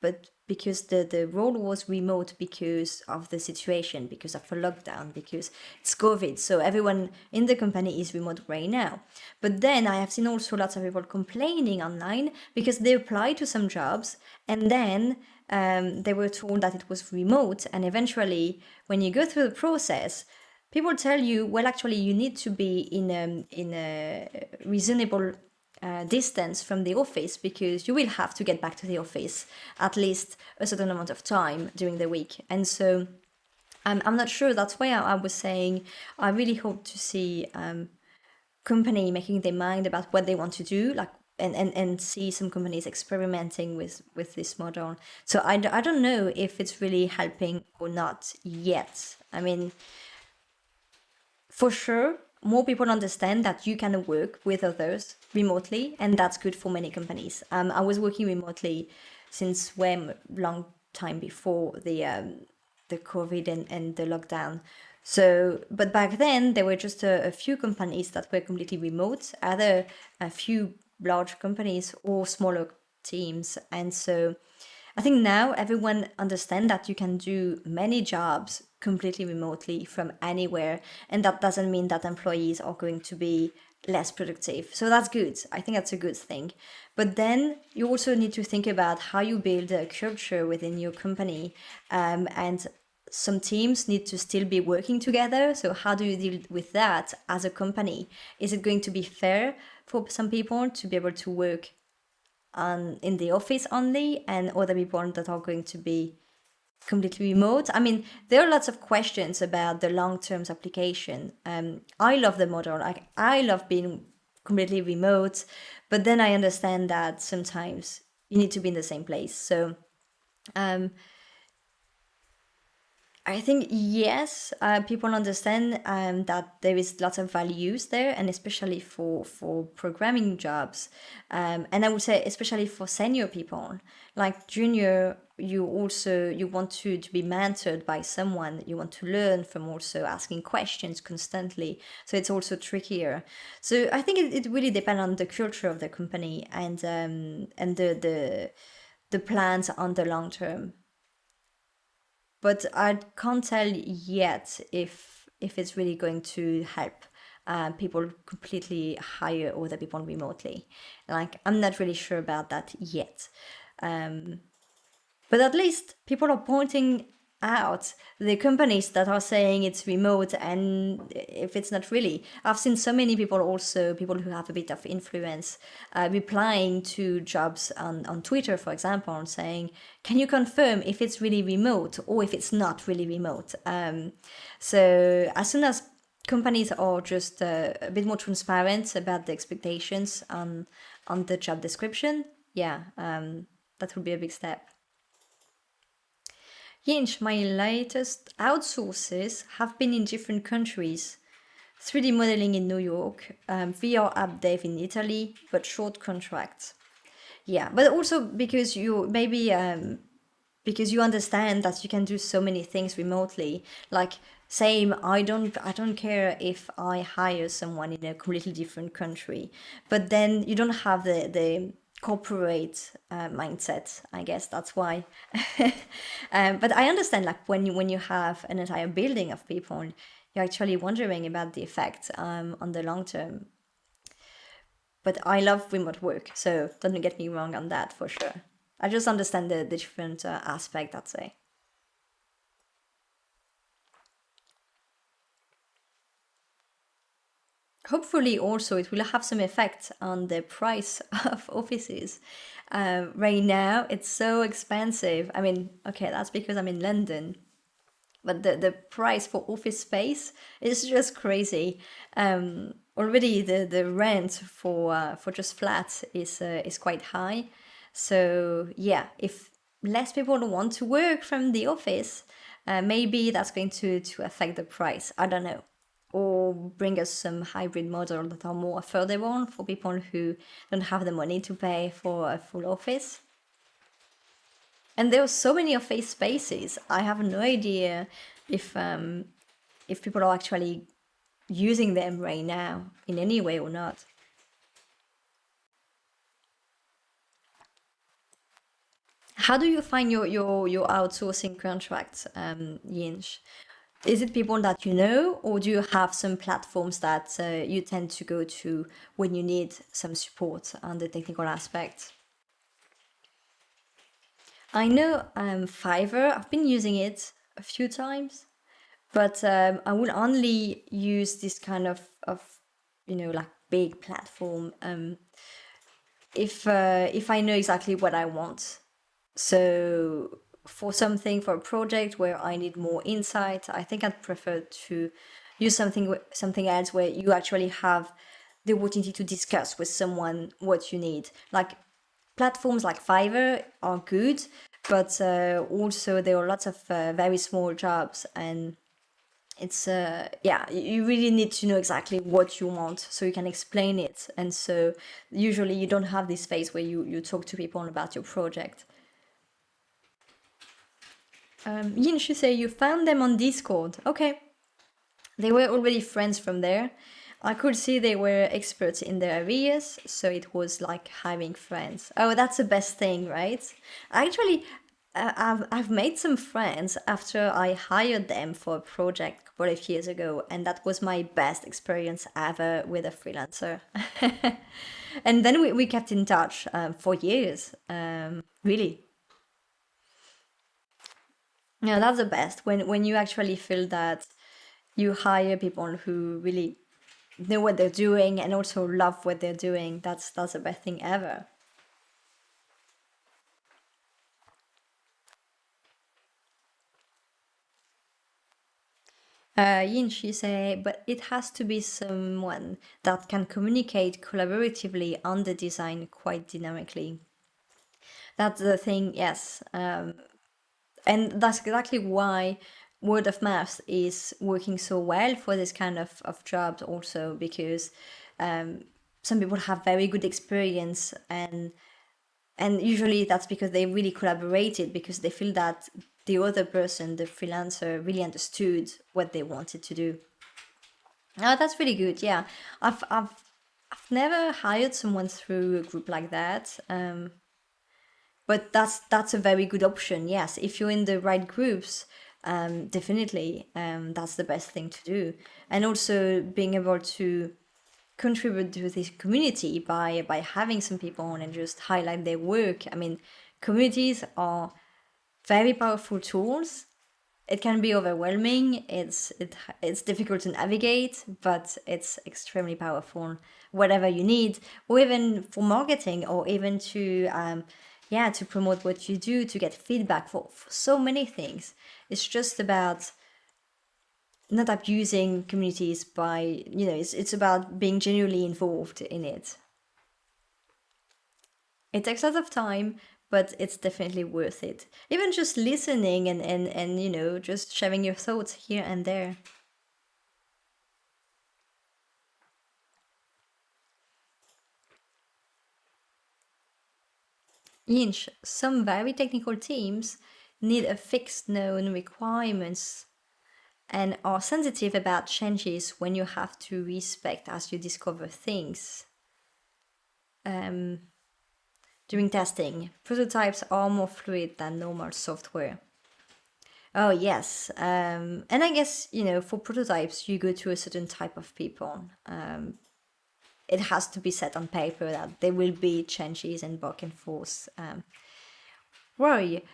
but because the role was remote because of the situation, because of a lockdown, because it's COVID, so everyone in the company is remote right now. But then I have seen also lots of people complaining online because they applied to some jobs, and then they were told that it was remote, and eventually when you go through the process, people tell you, well, actually, you need to be in a reasonable distance from the office because you will have to get back to the office at least a certain amount of time during the week. And so I'm not sure. That's why I was saying I really hope to see company making their mind about what they want to do, like and see some companies experimenting with this model. So I don't know if it's really helping or not yet. I mean, for sure, more people understand that you can work with others remotely, and that's good for many companies. I was working remotely since way long time before the COVID and the lockdown. So, but back then there were just a few companies that were completely remote, either a few large companies or smaller teams, and so I think now everyone understand that you can do many jobs completely remotely from anywhere, and that doesn't mean that employees are going to be less productive. So that's good. I think that's a good thing. But then you also need to think about how you build a culture within your company, and some teams need to still be working together. So how do you deal with that as a company? Is it going to be fair for some people to be able to work in the office only and other people that are going to be completely remote? I mean, there are lots of questions about the long-term application. I love the model. I love being completely remote, but then I understand that sometimes you need to be in the same place. So um, I think yes, people understand that there is lots of values there, and especially for programming jobs, and I would say especially for senior people, like junior, you want to be mentored by someone, you want to learn from also asking questions constantly, so it's also trickier. So I think it really depends on the culture of the company and the plans on the long term, but I can't tell yet if it's really going to help people completely hire other people remotely. Like I'm not really sure about that yet. But at least people are pointing out the companies that are saying it's remote and if it's not really. I've seen so many people, also people who have a bit of influence, replying to jobs on Twitter, for example, and saying, can you confirm if it's really remote or if it's not really remote? So as soon as companies are just a bit more transparent about the expectations on the job description, yeah, that would be a big step. Yinch, my latest outsources have been in different countries. 3D modeling in New York, VR app dev in Italy, but short contracts. Yeah, but also because you maybe because you understand that you can do so many things remotely. Like same, I don't care if I hire someone in a completely different country, but then you don't have the corporate mindset. I guess that's why. But I understand, like when you have an entire building of people, you're actually wondering about the effect on the long term. But I love remote work, so don't get me wrong on that for sure. I just understand the different aspect, I'd say. Hopefully, also, it will have some effect on the price of offices. Right now, it's so expensive. I mean, okay, that's because I'm in London, but the price for office space is just crazy. Already the rent for just flats is quite high. So yeah, if less people want to work from the office, maybe that's going to affect the price. I don't know. Or bring us some hybrid model that are more affordable for people who don't have the money to pay for a full office. And there are so many office spaces. I have no idea if if people are actually using them right now in any way or not. How do you find your outsourcing contracts, Yinch? Is it people that you know, or do you have some platforms that you tend to go to when you need some support on the technical aspect? I know Fiverr, I've been using it a few times, but I will only use this kind of like big platform if I know exactly what I want. So for a project where I need more insight, I think I'd prefer to use something else where you actually have the opportunity to discuss with someone what you need. Like platforms like Fiverr are good, but also there are lots of very small jobs, and it's yeah, you really need to know exactly what you want so you can explain it. And so usually you don't have this phase where you talk to people about your project. Yin, you say you found them on Discord. Okay, they were already friends from there. I could see they were experts in their areas, so it was like having friends. Oh, that's the best thing, right? Actually, I've made some friends after I hired them for a project a couple of years ago, and that was my best experience ever with a freelancer. And then we kept in touch for years, really. Yeah, that's the best when you actually feel that you hire people who really know what they're doing and also love what they're doing. That's the best thing ever. Yin, she say, but it has to be someone that can communicate collaboratively on the design quite dynamically. That's the thing, yes. And that's exactly why word of mouth is working so well for this kind of jobs also, because some people have very good experience, and usually that's because they really collaborated because they feel that the other person, the freelancer, really understood what they wanted to do. Oh, that's really good. Yeah, I've never hired someone through a group like that. But that's a very good option. Yes, if you're in the right groups, definitely, that's the best thing to do. And also being able to contribute to this community by having some people on and just highlight their work. I mean, communities are very powerful tools, It can be overwhelming. It's difficult to navigate, but it's extremely powerful. Whatever you need, or even for marketing, or even to yeah, to promote what you do, to get feedback for so many things. It's just about not abusing communities by, it's about being genuinely involved in it. It takes a lot of time, but it's definitely worth it. Even just listening and just sharing your thoughts here and there. Inch, some very technical teams need a fixed known requirements and are sensitive about changes when you have to respect as you discover things. Um, During testing, prototypes are more fluid than normal software. Oh, yes. And I guess, for prototypes, you go to a certain type of people. It has to be set on paper that there will be changes and back and forth. Rory,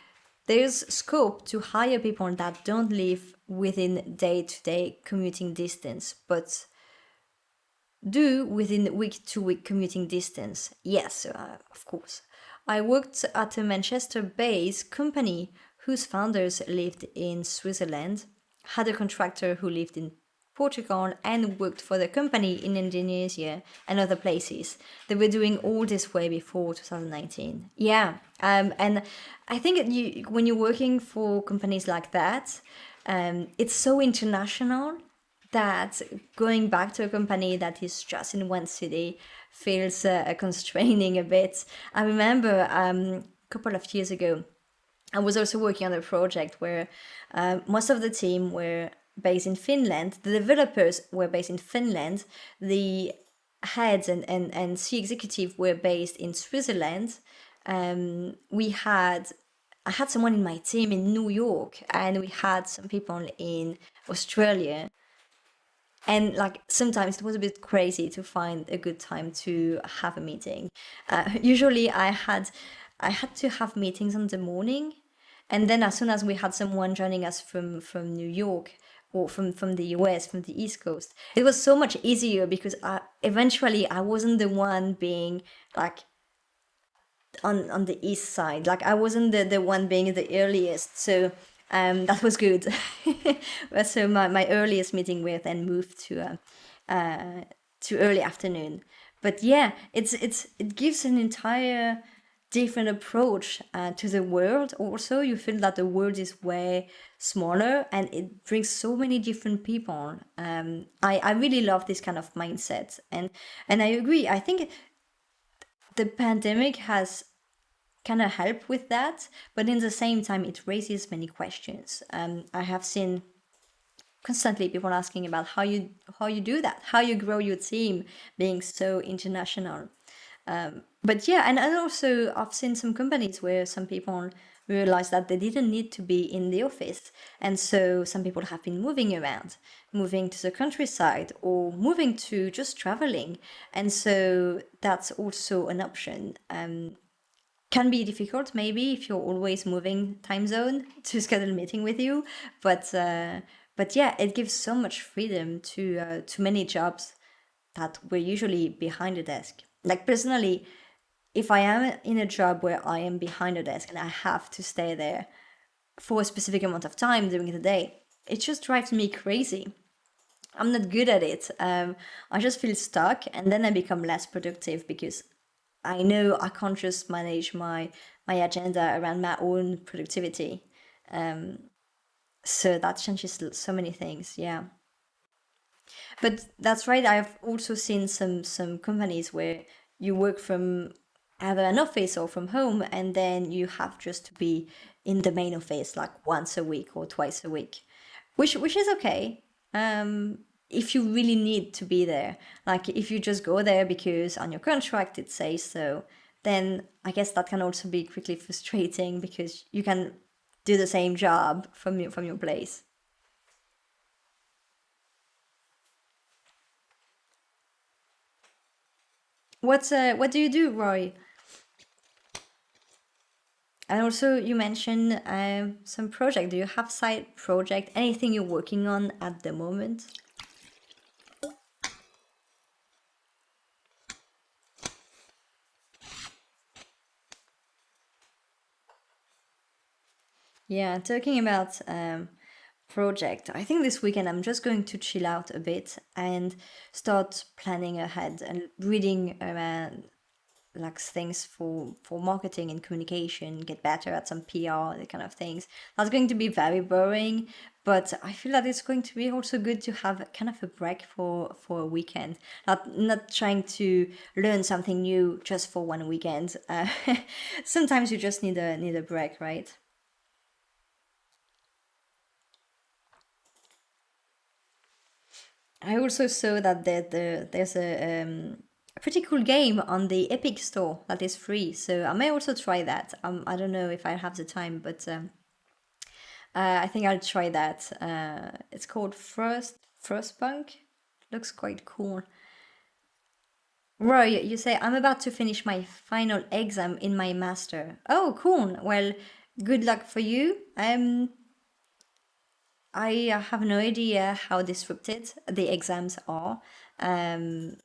there's scope to hire people that don't live within day to day commuting distance, but do within week to week commuting distance. Yes, of course. I worked at a Manchester based company whose founders lived in Switzerland, had a contractor who lived in Portugal, and worked for the company in Indonesia and other places. They were doing all this way before 2019. Yeah, and I think when you're working for companies like that, it's so international that going back to a company that is just in one city feels constraining a bit. I remember a couple of years ago, I was also working on a project where most of the team were based in Finland. The developers were based in Finland. The heads and C executive were based in Switzerland. We had I had someone in my team in New York, and we had some people in Australia. And like sometimes it was a bit crazy to find a good time to have a meeting. Usually I had to have meetings in the morning, and then as soon as we had someone joining us from New York or from the US, from the East Coast, it was so much easier because eventually I wasn't the one being like on the east side. Like I wasn't the one being the earliest, so that was good. So my earliest meeting with then moved to early afternoon. But yeah, it gives an entire different approach to the world. Also, you feel that the world is way smaller and it brings so many different people. I really love this kind of mindset, and I agree. I think the pandemic has kind of helped with that, but in the same time, it raises many questions. I have seen constantly people asking about how you do that, how you grow your team, being so international. But yeah, and also I've seen some companies where some people realized that they didn't need to be in the office, and so some people have been moving around, moving to the countryside or moving to just traveling, and so that's also an option. Can be difficult maybe if you're always moving time zone to schedule a meeting with you, but yeah, it gives so much freedom to many jobs that were usually behind a desk. Like personally, if I am in a job where I am behind a desk and I have to stay there for a specific amount of time during the day, it just drives me crazy. I'm not good at it. I just feel stuck, and then I become less productive because I know I can't just manage my agenda around my own productivity. So that changes so many things. Yeah, but that's right. I've also seen some companies where you work from either an office or from home, and then you have just to be in the main office like once a week or twice a week, which is okay. If you really need to be there, like if you just go there because on your contract it says so, then I guess that can also be quickly frustrating because you can do the same job from your place. What do you do, Roy? And also, you mentioned some project. Do you have side project? Anything you're working on at the moment? Yeah, talking about project, I think this weekend I'm just going to chill out a bit and start planning ahead and reading around like things for marketing and communication, get better at some PR, that kind of things. That's going to be very boring, but I feel that it's going to be also good to have kind of a break for a weekend. Not trying to learn something new just for one weekend. Sometimes you just need a break, right? I also saw that there's a pretty cool game on the Epic Store that is free, so I may also try that. I don't know if I have the time, but I think I'll try that. It's called Frostpunk. Looks quite cool. Roy, you say I'm about to finish my final exam in my master. Oh, cool. Well, good luck for you. I have no idea how disrupted the exams are. Um,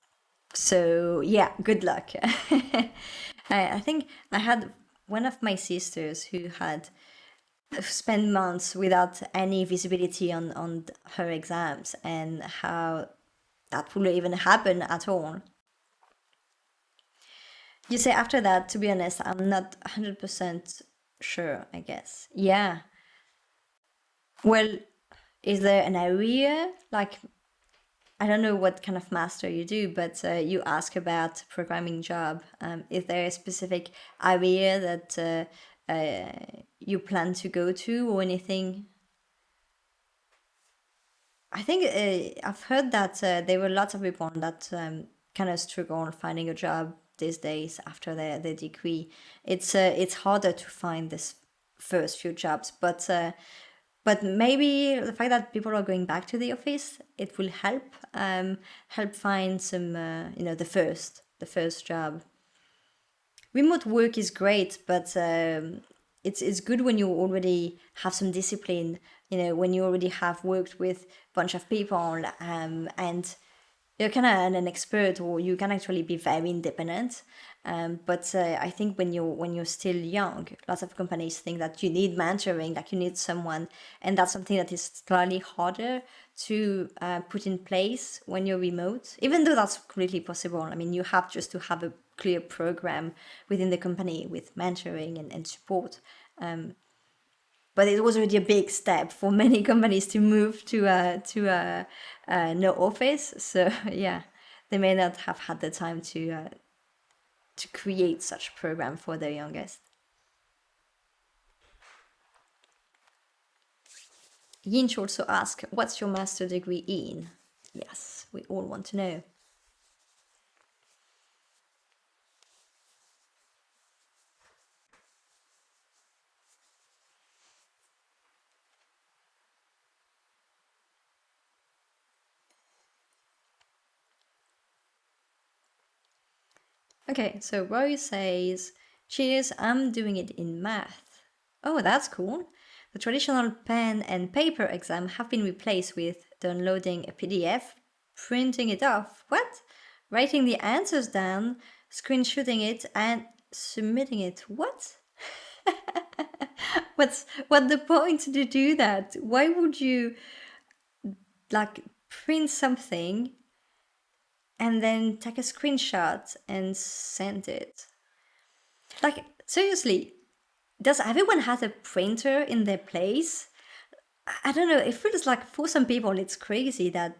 So yeah, good luck. I think I had one of my sisters who had spent months without any visibility on her exams and how that would even happen at all. You say after that, to be honest, I'm not 100% sure, I guess. Yeah. Well, is there an area like I don't know what kind of master you do, but you ask about programming job. Is there a specific area that you plan to go to or anything? I think I've heard that there were lots of people that kind of struggle finding a job these days after their degree. It's harder to find this first few jobs, but maybe the fact that people are going back to the office, it will help find some the first job. Remote work is great, but it's good when you already have some discipline. You know, when you already have worked with a bunch of people, and you're kind of an expert, or you can actually be very independent. But I think when you're still young, lots of companies think that you need mentoring, that you need someone, and that's something that is slightly harder to put in place when you're remote. Even though that's completely possible, I mean, you have just to have a clear program within the company with mentoring and support. But it was already a big step for many companies to move to no office. So yeah, they may not have had the time to create such program for their youngest. Yinch also asked, "What's your master degree in?" Yes, we all want to know. Okay, so Roy says, "Cheers, I'm doing it in math." Oh, that's cool. The traditional pen and paper exam have been replaced with downloading a PDF, printing it off, what? Writing the answers down, screenshotting it, and submitting it. What? What the point to do that? Why would you like print something and then take a screenshot and send it? Like seriously, does everyone has a printer in their place? I don't know. It feels like for some people it's crazy that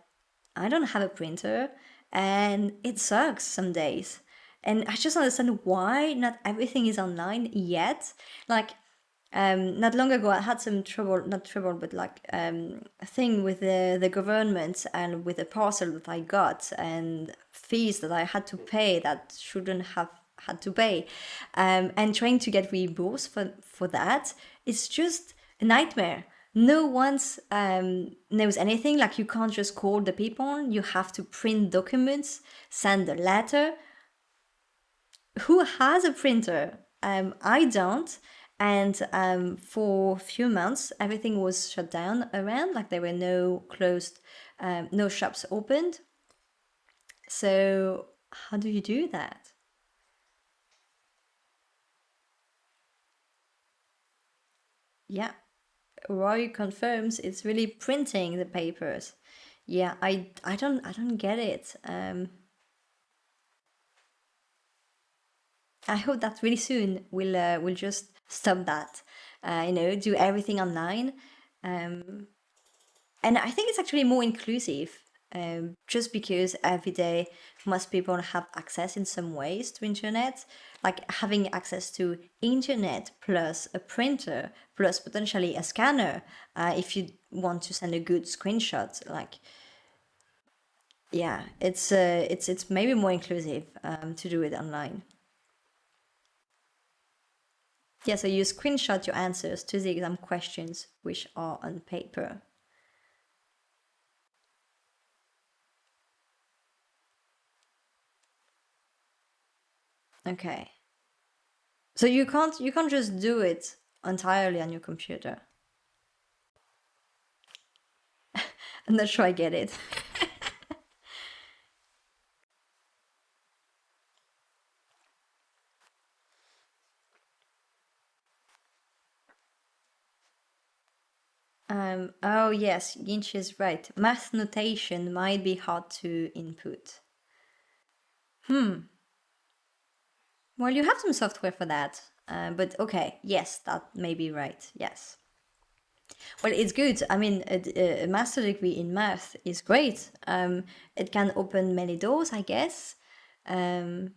I don't have a printer and it sucks some days. And I just understand why not everything is online yet. Like not long ago I had some trouble, not trouble, but like a thing with the government and with a parcel that I got and fees that I had to pay that shouldn't have had to pay, and trying to get reimbursed for that. It's just a nightmare. No one's knows anything. Like you can't just call the people. You have to print documents, send a letter. Who has a printer? I don't. And for a few months, everything was shut down around, like there were no shops opened. So, how do you do that? Yeah, Roy confirms it's really printing the papers. Yeah, I don't get it. I hope that really soon we'll just stop that. Do everything online. Um, and I think it's actually more inclusive. Just because every day most people have access in some ways to internet, like having access to internet plus a printer plus potentially a scanner, if you want to send a good screenshot. Like, yeah, it's maybe more inclusive to do it online. Yeah, so you screenshot your answers to the exam questions which are on paper. Okay. So you can't just do it entirely on your computer. I'm not sure I get it. Oh yes, Ginch is right. Math notation might be hard to input. Hmm. Well, you have some software for that. But okay, yes, that may be right. Yes. Well, it's good. I mean, a master degree in math is great. It can open many doors, I guess. Um,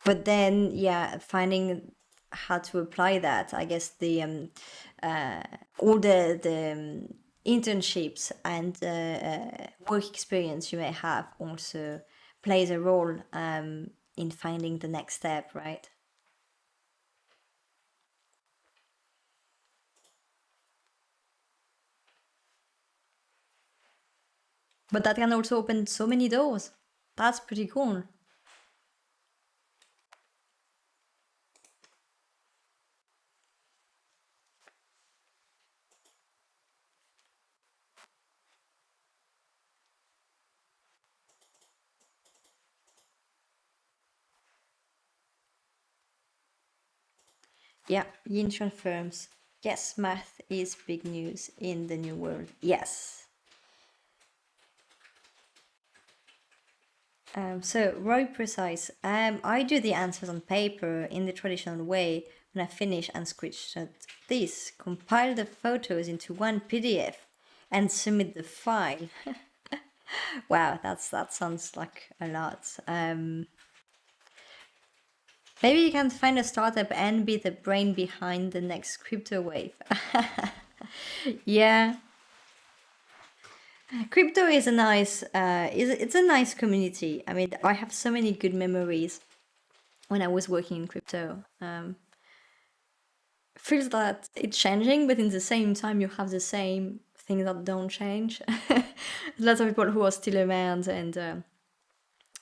but then, yeah, finding how to apply that, I guess uh, all the internships and work experience you may have also plays a role in finding the next step, right? But that can also open so many doors. That's pretty cool. Yeah, Yin confirms. Yes, math is big news in the new world. Yes. So, Roy Precise, I do the answers on paper in the traditional way. When I finish and screenshot this, compile the photos into one PDF, and submit the file. Wow, that sounds like a lot. Maybe you can find a startup and be the brain behind the next crypto wave. Yeah, crypto is a nice, it's a nice community. I mean, I have so many good memories when I was working in crypto. Feels that it's changing, but in the same time, you have the same things that don't change. Lots of people who are still around, and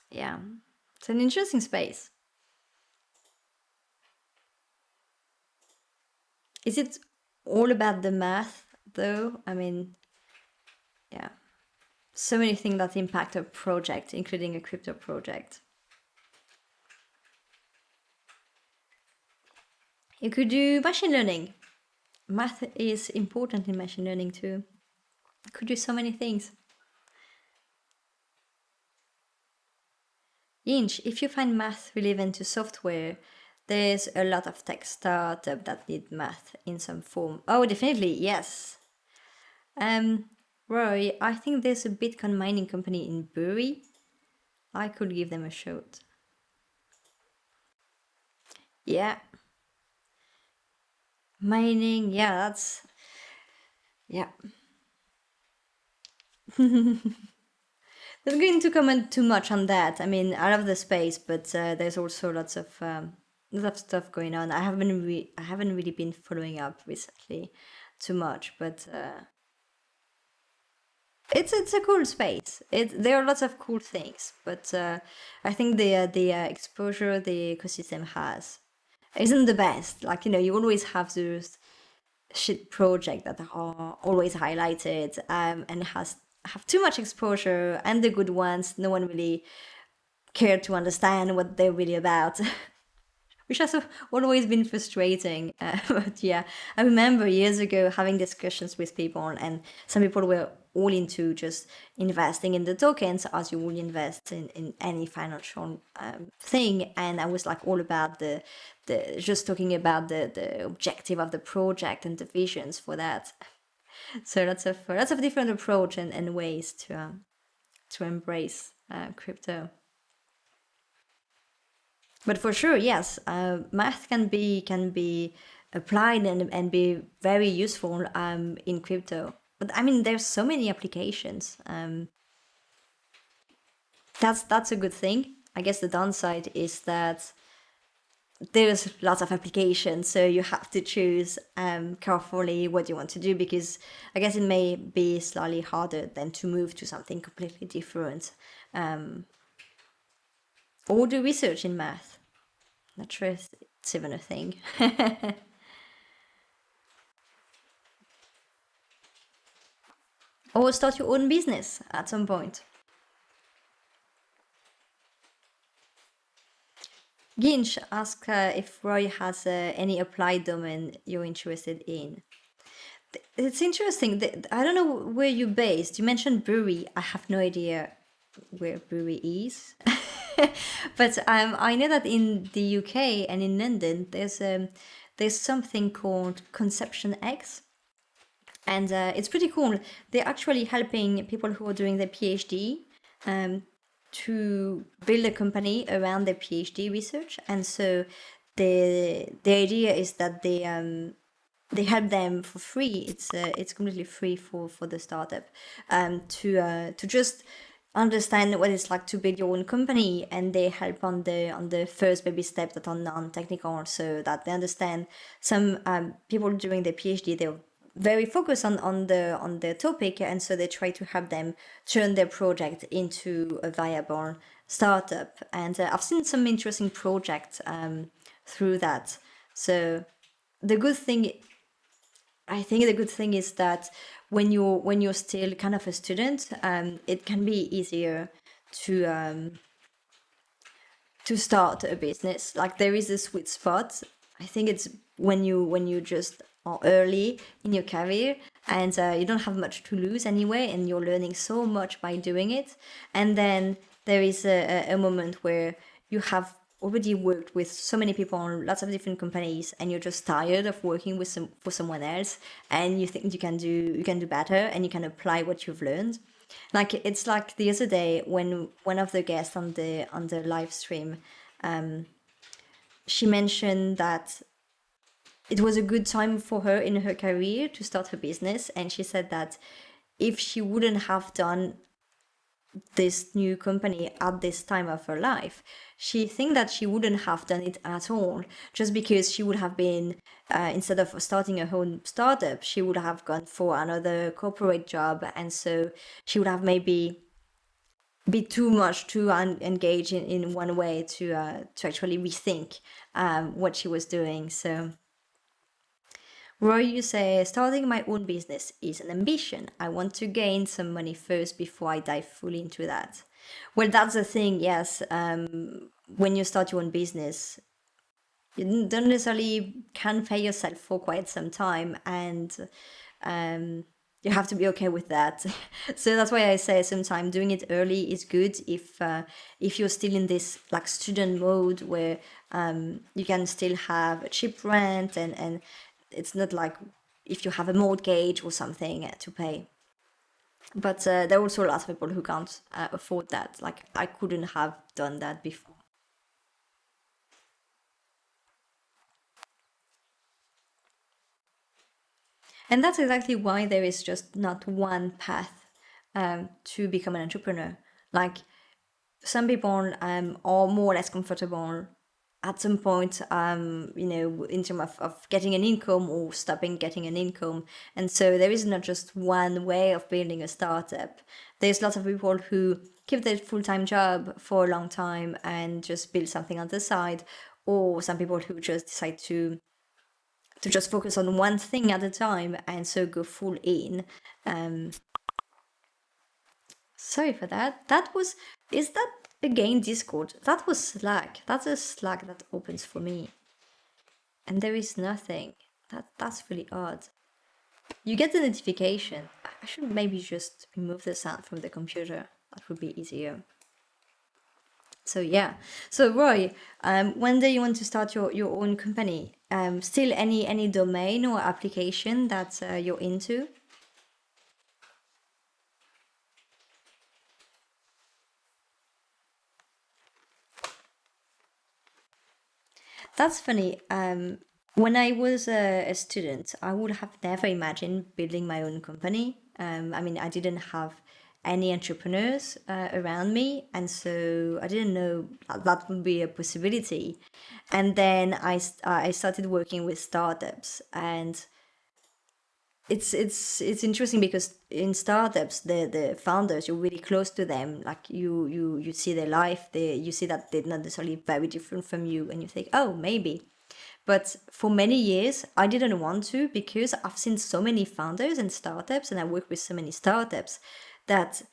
yeah, it's an interesting space. Is it all about the math, though? I mean, yeah, so many things that impact a project, including a crypto project. You could do machine learning. Math is important in machine learning too. You could do so many things. Inch, if you find math relevant to software, there's a lot of tech startup that need math in some form. Oh, definitely, yes. Um, Roy, I think there's a Bitcoin mining company in Bury. I could give them a shot. Yeah, mining. Yeah, that's yeah. Not going to comment too much on that. I mean, I love the space, but there's also lots of stuff going on. I haven't really been following up recently too much, but it's a cool space. There are lots of cool things, but I think the exposure the ecosystem has isn't the best. Like, you always have those shit project that are always highlighted, and has have too much exposure, and the good ones no one really cared to understand what they're really about. Which has always been frustrating. But yeah, I remember years ago having discussions with people, and some people were all into just investing in the tokens as you would invest in any financial thing. And I was like all about the just talking about the objective of the project and the visions for that. So lots of different approach and ways to embrace crypto. But for sure, yes, math can be applied and be very useful in crypto. But I mean, there's so many applications. That's a good thing. I guess the downside is that there's lots of applications, so you have to choose carefully what you want to do, because I guess it may be slightly harder than to move to something completely different, or do research in math. Not sure if it's even a thing. Or start your own business at some point. Ginch asks if Roy has any applied domain you're interested in. It's interesting. I don't know where you're based. You mentioned Bury. I have no idea where Bury is. But I know that in the UK and in London, there's something called Conception X, and it's pretty cool. They're actually helping people who are doing their PhD um, to build a company around their PhD research, and so the idea is that they help them for free. It's completely free for the startup, to just understand what it's like to build your own company, and they help on the first baby steps that are non-technical, so that they understand. Some people doing their PhD, they're very focused on the topic, and so they try to help them turn their project into a viable startup. And I've seen some interesting projects through that. So the good thing I think the good thing is that when you're still kind of a student, it can be easier to to start a business. Like, there is a sweet spot. I think it's when you just are early in your career, and you don't have much to lose anyway, and you're learning so much by doing it. And then there is a moment where you have already worked with so many people on lots of different companies, and you're just tired of working with for someone else, and you think you can do better, and you can apply what you've learned. Like, it's like the other day when one of the guests on the live stream, she mentioned that it was a good time for her in her career to start her business, and she said that if she wouldn't have done this new company at this time of her life, she think that she wouldn't have done it at all, just because she would have been, instead of starting her own startup, she would have gone for another corporate job, and so she would have maybe be too much to engage in one way to actually rethink what she was doing. So Roy, you say, starting my own business is an ambition. I want to gain some money first before I dive fully into that. Well, that's the thing, yes. When you start your own business, you don't necessarily can pay yourself for quite some time, and you have to be okay with that. So that's why I say sometimes doing it early is good if you're still in this like student mode where you can still have a cheap rent, and it's not like if you have a mortgage or something to pay. But there are also lots of people who can't afford that. Like, I couldn't have done that before. And that's exactly why there is just not one path to become an entrepreneur. Like, some people are more or less comfortable at some point, in terms of getting an income or stopping getting an income. And so there is not just one way of building a startup. There's lots of people who keep their full-time job for a long time and just build something on the side, or some people who just decide to just focus on one thing at a time and so go full in. Um, Sorry for that. Is that again Discord? That was Slack. That's a Slack that opens for me. And there is nothing. That's really odd. You get the notification. I should maybe just remove the sound from the computer. That would be easier. So yeah. So Roy, one day you want to start your own company. Still any domain or application that you're into? That's funny. When I was a student, I would have never imagined building my own company. I mean, I didn't have any entrepreneurs around me, and so I didn't know that that would be a possibility. And then I started working with startups, and it's interesting because in startups the founders, you're really close to them, like you see their life, you see that they're not necessarily very different from you, and you think, oh, maybe. But for many years I didn't want to, because I've seen so many founders and startups, and I work with so many startups, that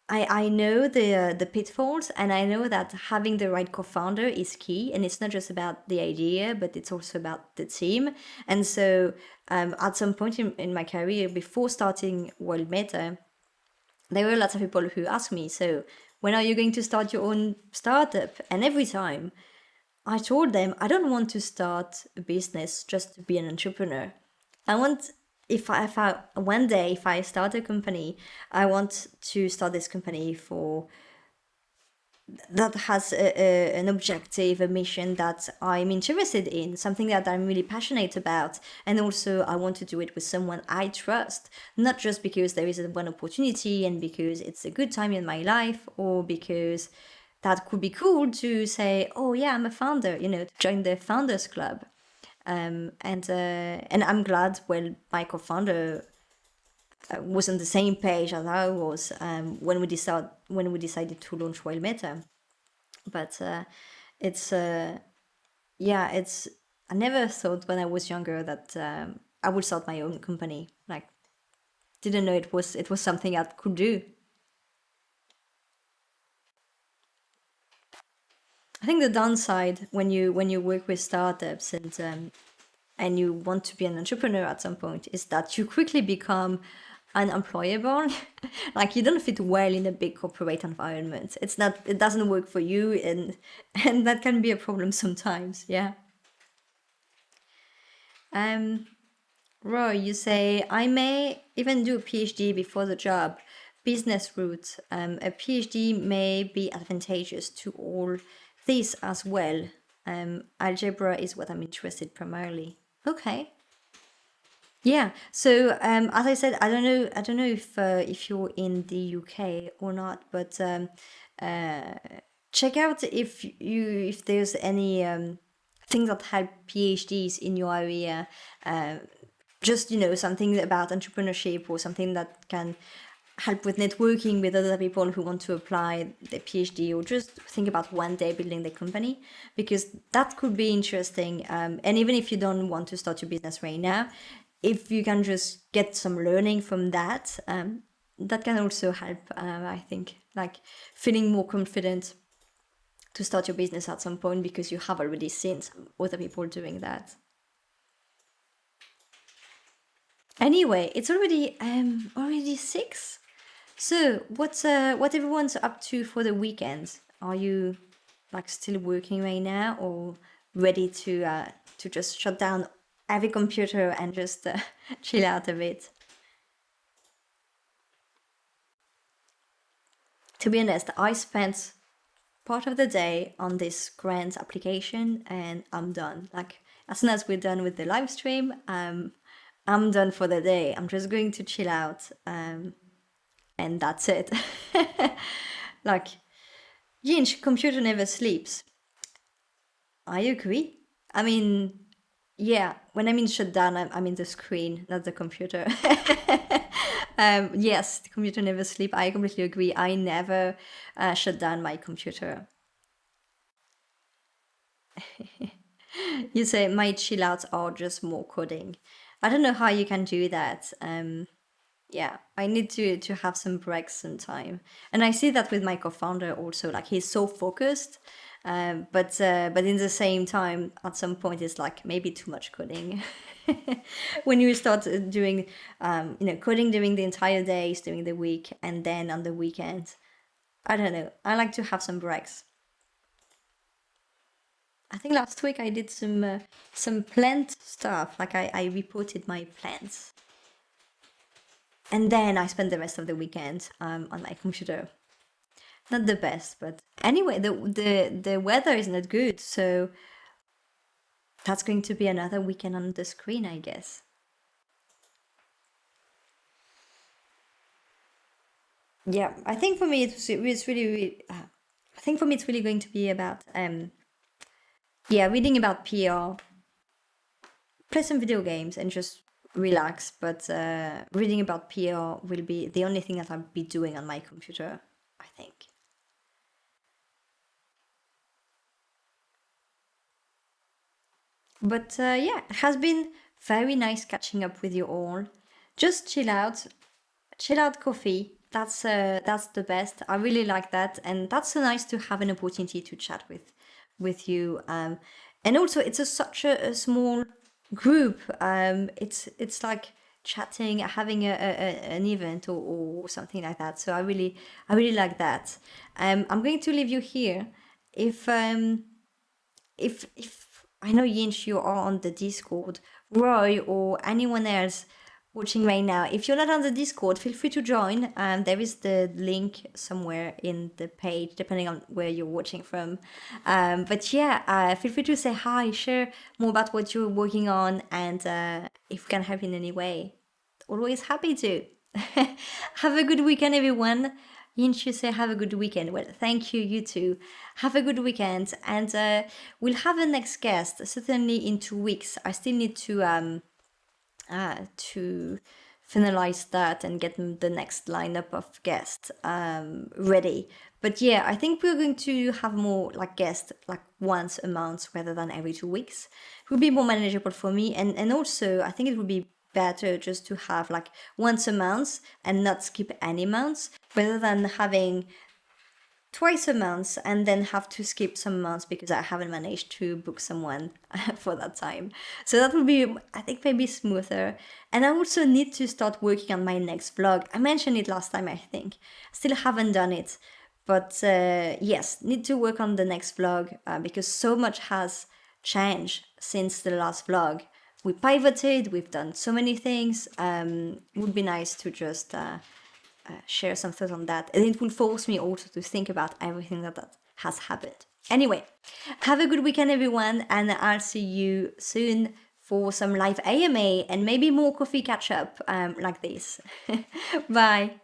I know the pitfalls, and I know that having the right co-founder is key, and it's not just about the idea, but it's also about the team. And so at some point in my career, before starting World Meta, there were lots of people who asked me, so when are you going to start your own startup? And every time I told them, I don't want to start a business just to be an entrepreneur. I want, if I one day, if I start a company, I want to start this company for that has an objective, a mission that I'm interested in, something that I'm really passionate about. And also, I want to do it with someone I trust, not just because there is one opportunity and because it's a good time in my life, or because that could be cool to say, oh, yeah, I'm a founder, to join the Founders Club. And I'm glad, well, my co founder was on the same page as I was when we decided to launch Wild Meta. But it's yeah, it's I never thought when I was younger that I would start my own company. Like, didn't know it was something I could do. I think the downside when you work with startups and you want to be an entrepreneur at some point is that you quickly become unemployable. Like, you don't fit well in a big corporate environment. It doesn't work for you, and that can be a problem sometimes. Yeah. Um, Roy, you say, I may even do a PhD before the job. Business route. A PhD may be advantageous to all this as well. Algebra is what I'm interested primarily. Okay. Yeah. So as I said, I don't know if you're in the UK or not, but uh, check out if there's any things that help PhDs in your area. Just something about entrepreneurship, or something that can help with networking with other people who want to apply their PhD, or just think about one day building the company, because that could be interesting. And even if you don't want to start your business right now, if you can just get some learning from that, that can also help, I think, like feeling more confident to start your business at some point, because you have already seen some other people doing that. Anyway, it's already 6. So what everyone's up to for the weekend? Are you like still working right now, or ready to just shut down every computer and just chill out a bit? To be honest, I spent part of the day on this grant application, and I'm done. Like, as soon as we're done with the live stream, I'm done for the day. I'm just going to chill out, and that's it. Like, Yinch, computer never sleeps. I agree. I mean, yeah, when I mean shut down, I mean the screen, not the computer. Yes, the computer never sleep. I completely agree. I never shut down my computer. You say my chill outs are just more coding. I don't know how you can do that. Yeah, I need to have some breaks sometime, and I see that with my co-founder also. Like he's so focused, but in the same time, at some point, it's like maybe too much coding. When you start doing, coding during the entire days, during the week, and then on the weekends, I don't know. I like to have some breaks. I think last week I did some plant stuff. Like I reported my plants, and then I spent the rest of the weekend on my computer. Not the best, but anyway, the weather is not good, so that's going to be another weekend on the screen, I guess. Yeah, I think for me it's really I think for me it's really going to be about yeah, reading about PR, play some video games, and just relax. But reading about PR will be the only thing that I'll be doing on my computer, I think. But yeah, it has been very nice catching up with you all. Just chill out coffee. That's the best. I really like that, and that's so nice to have an opportunity to chat with you. And also, it's such a small group. It's like chatting, having an event or something like that. So I really like that. I'm going to leave you here. If if I know Yinch, you are on the Discord, Roy or anyone else watching right now, if you're not on the Discord, feel free to join. There is the link somewhere in the page, depending on where you're watching from. But yeah, feel free to say hi, share more about what you're working on, and if we can help in any way, always happy to. Have a good weekend, everyone. Yinchu say have a good weekend. Well, thank you, you too. Have a good weekend, and we'll have a next guest certainly in 2 weeks. I still need to finalize that and get the next lineup of guests ready. But yeah, I think we're going to have more like guests like once a month rather than every 2 weeks. It would be more manageable for me, and also I think it would be better just to have like once a month and not skip any months rather than having twice a month and then have to skip some months because I haven't managed to book someone for that time. So that would be, I think, maybe smoother. And I also need to start working on my next vlog. I mentioned it last time, I think. Still haven't done it. But yes, need to work on the next vlog because so much has changed since the last vlog. We pivoted, we've done so many things. It would be nice to just share some thoughts on that. And it will force me also to think about everything that has happened. Anyway, have a good weekend, everyone, and I'll see you soon for some live AMA and maybe more coffee catch up like this. Bye.